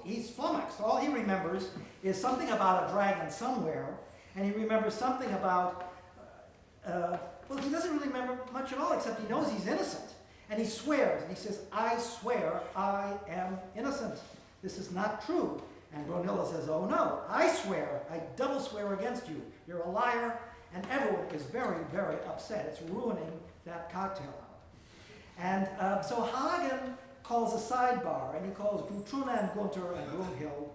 He's flummoxed. All he remembers is something about a dragon somewhere, and he remembers something about, well, he doesn't really remember much at all, except he knows he's innocent. And he swears, and he says, I swear I am innocent. This is not true. And Brunhilde says, oh no, I swear, I double swear against you. You're a liar. And everyone is very, very upset. It's ruining that cocktail hour. And so Hagen calls a sidebar, and he calls Gutruna and Gunther and Brunhilde.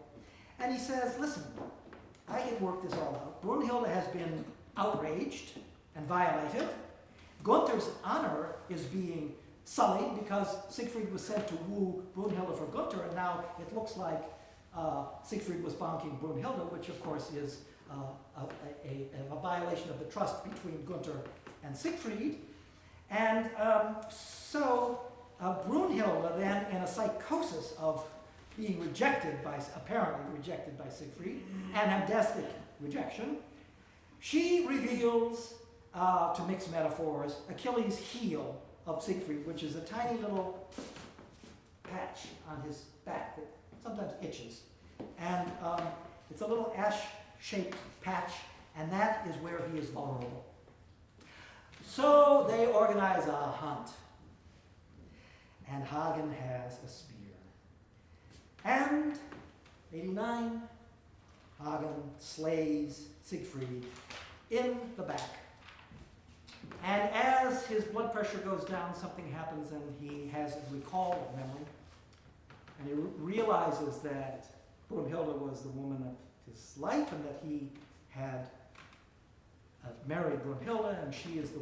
And he says, listen, I can work this all out. Brunhilde has been outraged and violated. Gunther's honor is being sullied because Siegfried was sent to woo Brunhilde for Gunther, and now it looks like Siegfried was bonking Brunhilde, which of course is a violation of the trust between Gunther and Siegfried. And so Brunhilde then, in a psychosis of being apparently rejected by Siegfried, anamnestic rejection, she reveals, to mix metaphors, Achilles' heel of Siegfried, which is a tiny little patch on his back that sometimes itches. And it's a little ash-shaped patch, and that is where he is vulnerable. So they organize a hunt, and Hagen has a spear. And 89, Hagen slays Siegfried in the back. And as his blood pressure goes down, something happens, and he has a recall of memory. And he realizes that Brunhilde was the woman of his life, and that he had married Brunhilde, and she is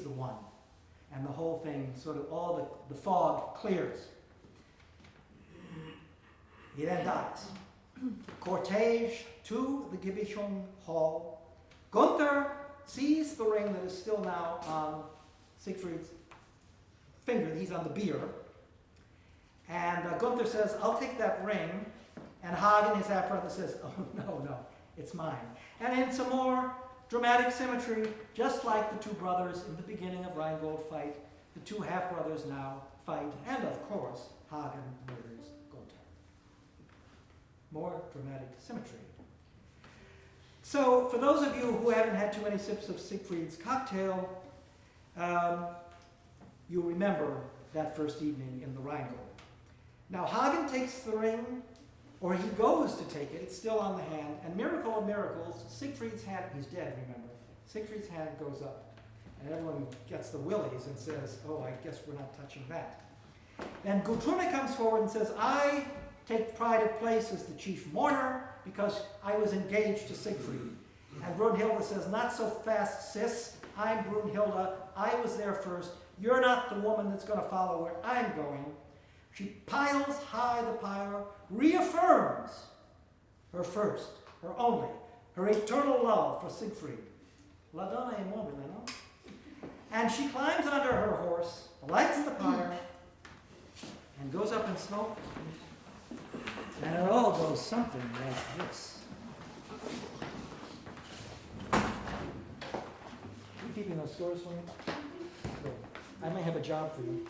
the one. And the whole thing, sort of all the fog clears. He then dies. Cortege to the Gibichung Hall. Gunther sees the ring that is still now on Siegfried's finger. He's on the bier. And Gunther says, I'll take that ring. And Hagen, his half-brother, says, oh, no, it's mine. And in some more dramatic symmetry, just like the two brothers in the beginning of Rheingold fight, the two half-brothers now fight. And of course, Hagen murders Gunther. More dramatic symmetry. So, for those of you who haven't had too many sips of Siegfried's cocktail, you'll remember that first evening in the Rheingold. Now, Hagen takes the ring, or he goes to take it. It's still on the hand. And miracle of miracles, Siegfried's hand, he's dead, remember. Siegfried's hand goes up. And everyone gets the willies and says, oh, I guess we're not touching that. Then Gutrune comes forward and says, I take pride of place as the chief mourner because I was engaged to Siegfried. And Brunhilde says, not so fast, sis. I'm Brunhilde. I was there first. You're not the woman that's going to follow where I'm going. She piles high the pyre, reaffirms her first, her only, her eternal love for Siegfried. La donna è mobile, no? And she climbs under her horse, lights the pyre, and goes up in smoke. And it all goes something like this. You keeping those scores for me? Good. I may have a job for you.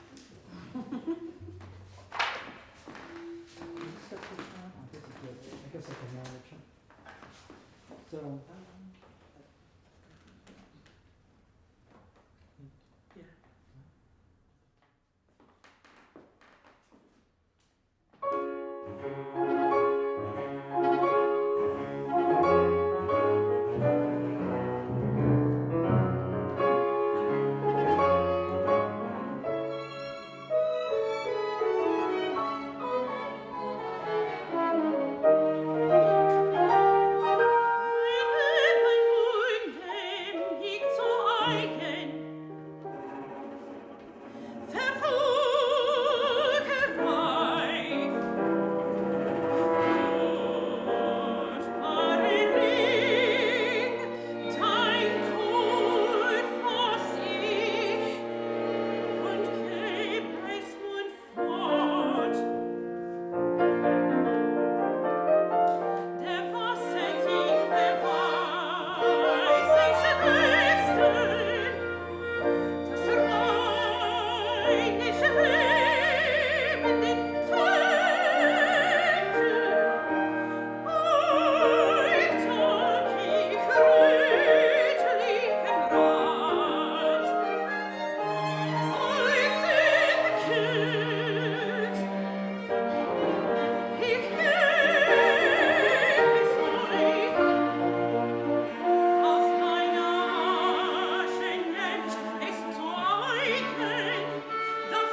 I guess I can manage it. So, yeah.
Das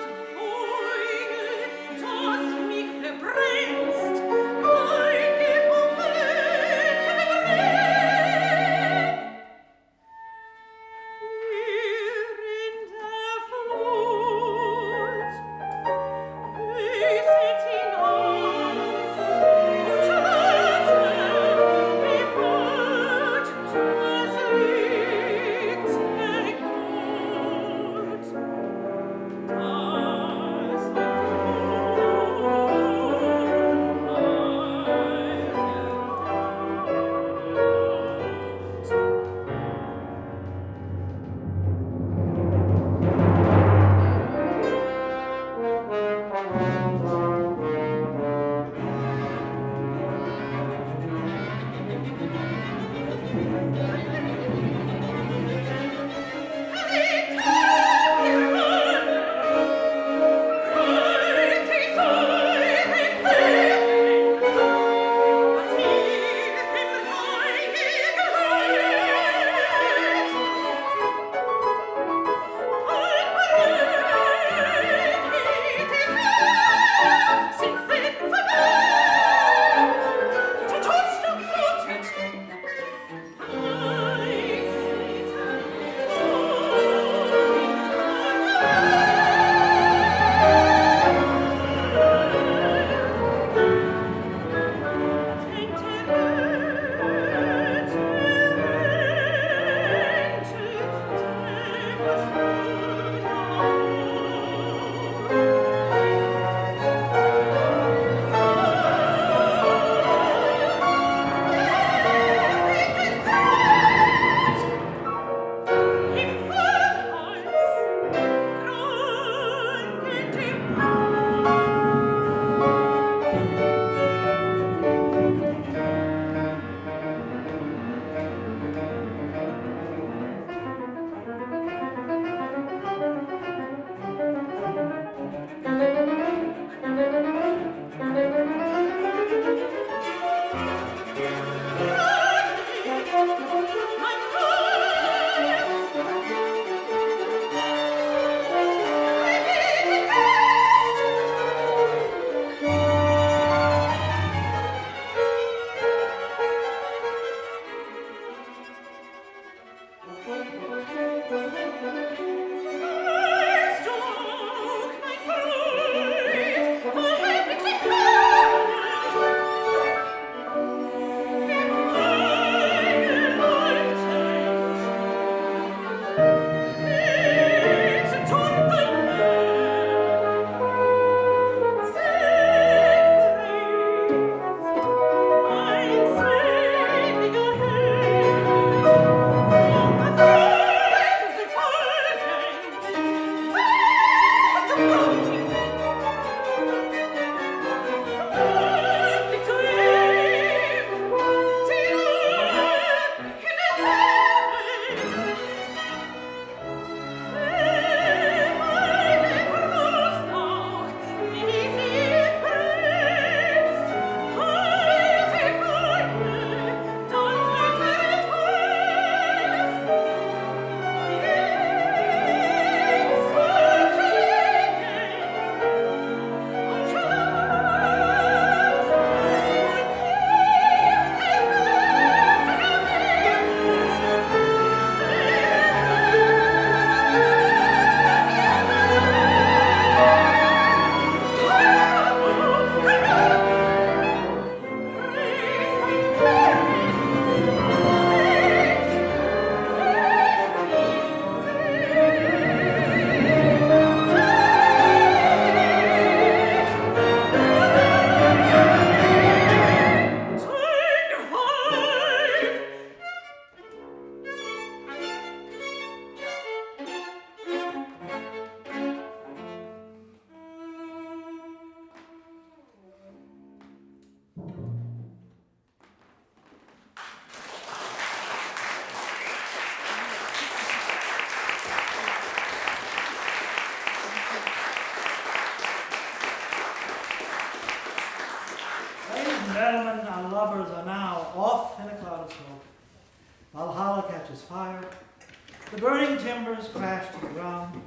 The burning timbers crash to the ground.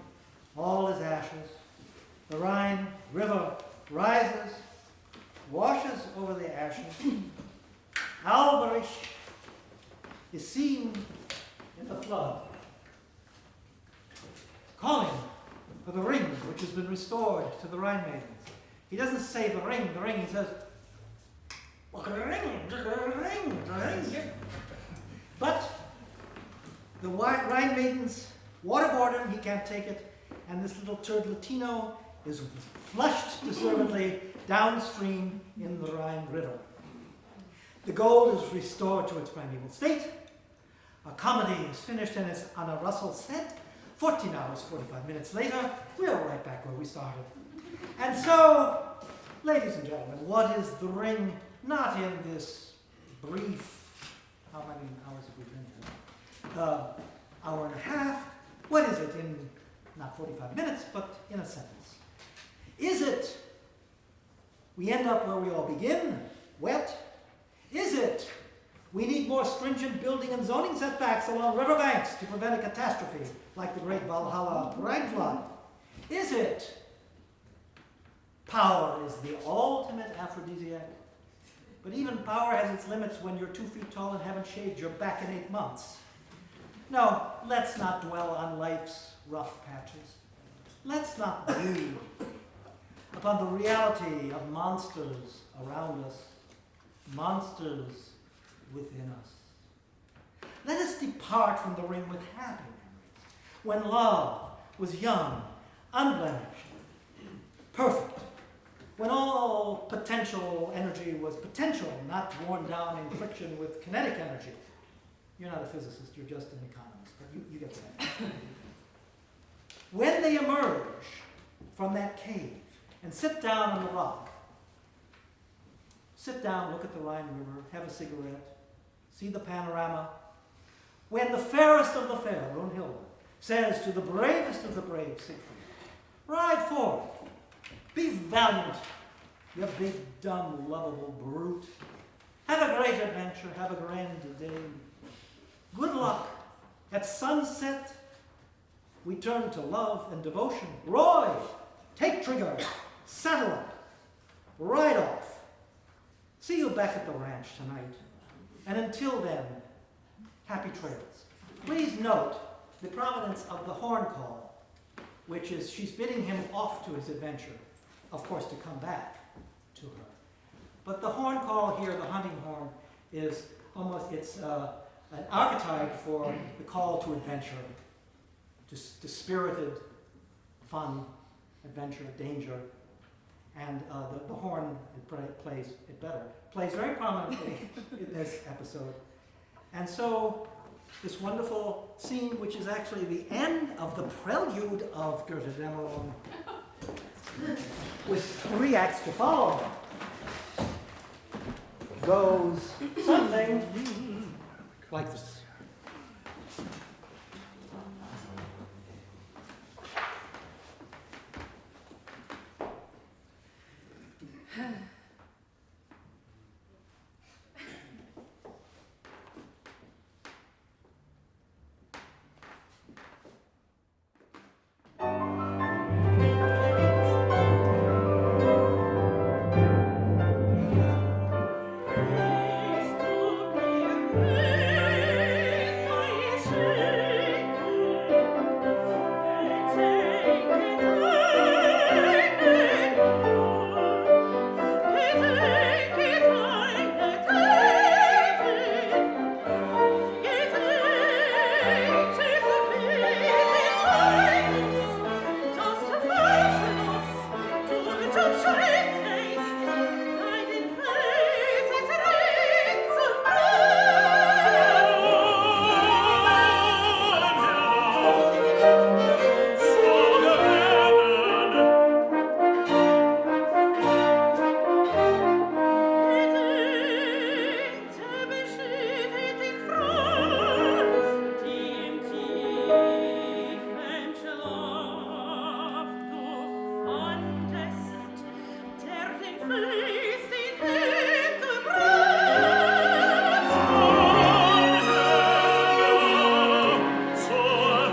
All is ashes. The Rhine River rises, washes over the ashes. Alberich is seen in the flood, calling for the ring which has been restored to the Rhine maidens. He doesn't say the ring, he says, the ring. But the Rhine maidens waterboard him, he can't take it, and this little turd Latino is flushed deservedly downstream in the Rhine River. The gold is restored to its primeval state. A comedy is finished and is on a Russell set. 14 hours, 45 minutes later, we are right back where we started. And so, ladies and gentlemen, what is the ring? Not in this brief, how many hours have we been here? Hour and a half. What is it in, not 45 minutes, but in a sentence? Is it, we end up where we all begin, wet? Is it, we need more stringent building and zoning setbacks along riverbanks to prevent a catastrophe like the great Valhalla Rhine flood? Is it, power is the ultimate aphrodisiac? But even power has its limits when you're 2 feet tall and haven't shaved your back in 8 months. No, let's not dwell on life's rough patches. Let's not brood upon the reality of monsters around us, monsters within us. Let us depart from the ring with happy memories, when love was young, unblemished, perfect, when all potential energy was potential, not worn down in friction with kinetic energy. You're not a physicist, you're just an economist, but you get that. When they emerge from that cave and sit down on the rock, sit down, look at the Rhine River, have a cigarette, see the panorama. When the fairest of the fair, Brunhilde, says to the bravest of the brave, Siegfried, ride forth, be valiant, you big, dumb, lovable brute. Have a great adventure, have a grand day. Good luck. At sunset, we turn to love and devotion. Roy, take trigger, saddle up, ride off. See you back at the ranch tonight. And until then, happy trails. Please note the prominence of the horn call, which is she's bidding him off to his adventure, of course, to come back to her. But the horn call here, the hunting horn, is almost, it's an archetype for the call to adventure, to spirited, fun, adventure, danger. And the horn, plays very prominently in this episode. And so, this wonderful scene, which is actually the end of the prelude of Götterdämmerung, with 3 acts to follow, goes something like this.
So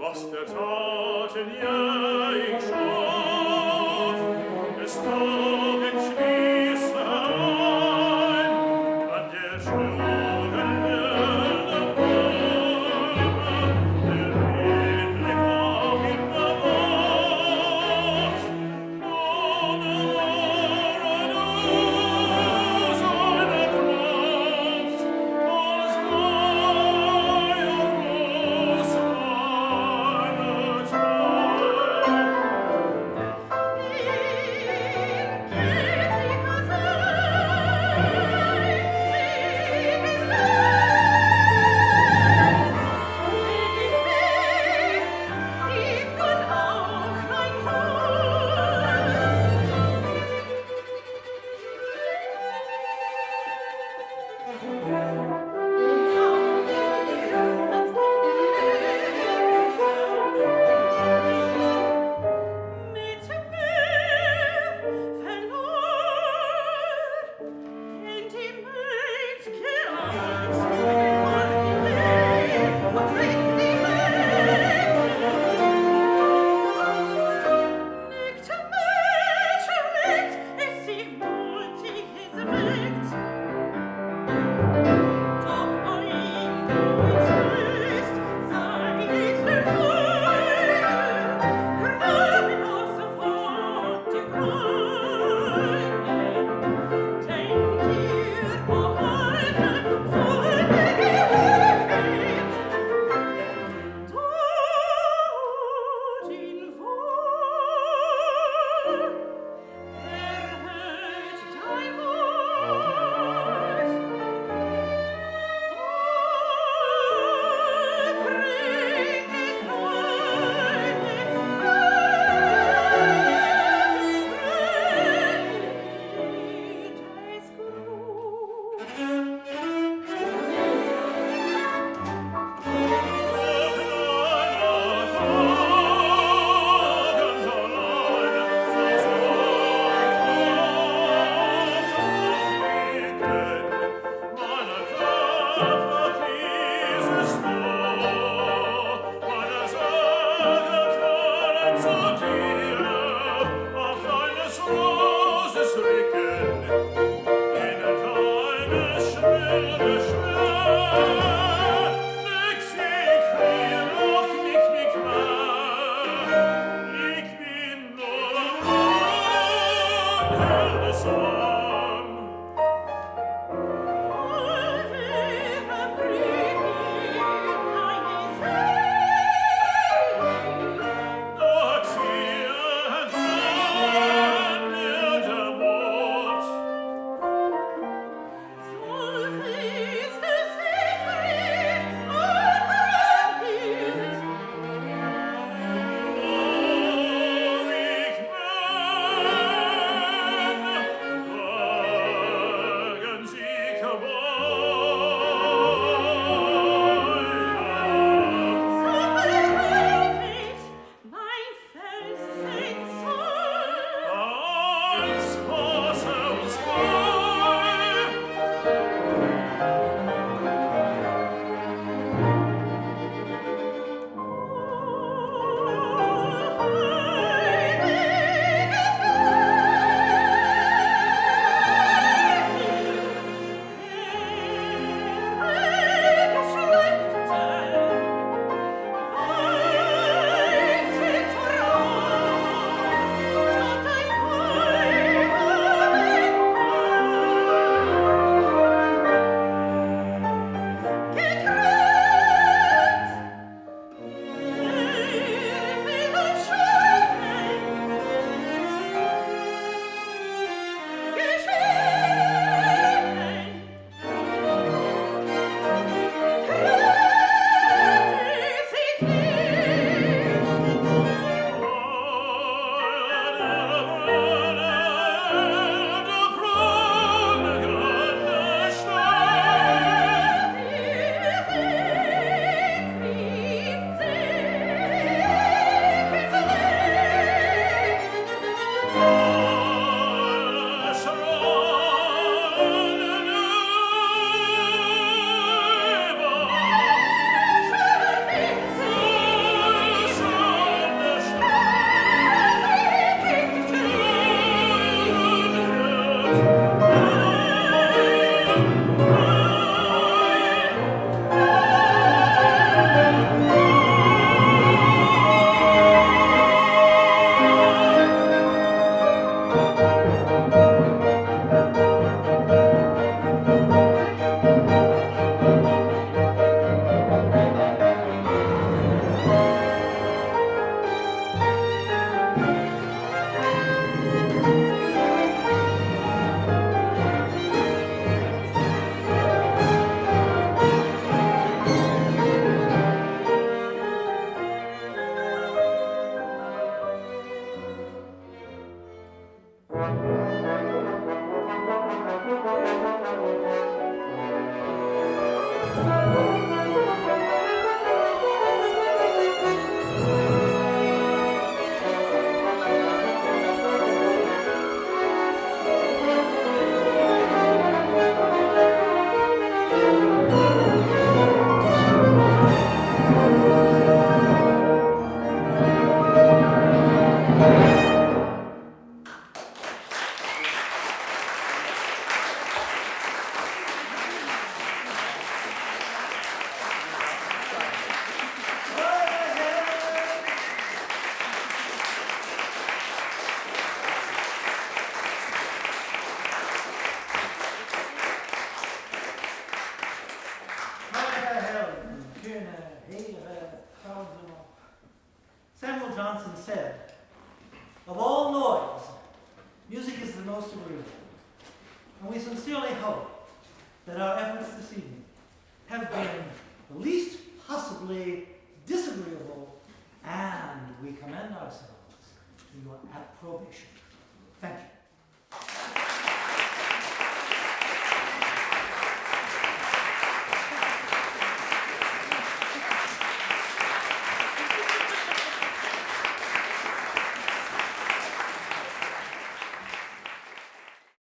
was der Taten ja ich schuf, es doch entschließe ein, an der schönen Wälder Bäume, der Hinblick auf ihn bewacht, ohne Ohren seine Kraft, als Meier groß meine Treue.
said, of all noise, music is the most agreeable. And we sincerely hope that our efforts this evening have been the least possibly disagreeable, and we commend ourselves to your approbation. Thank you.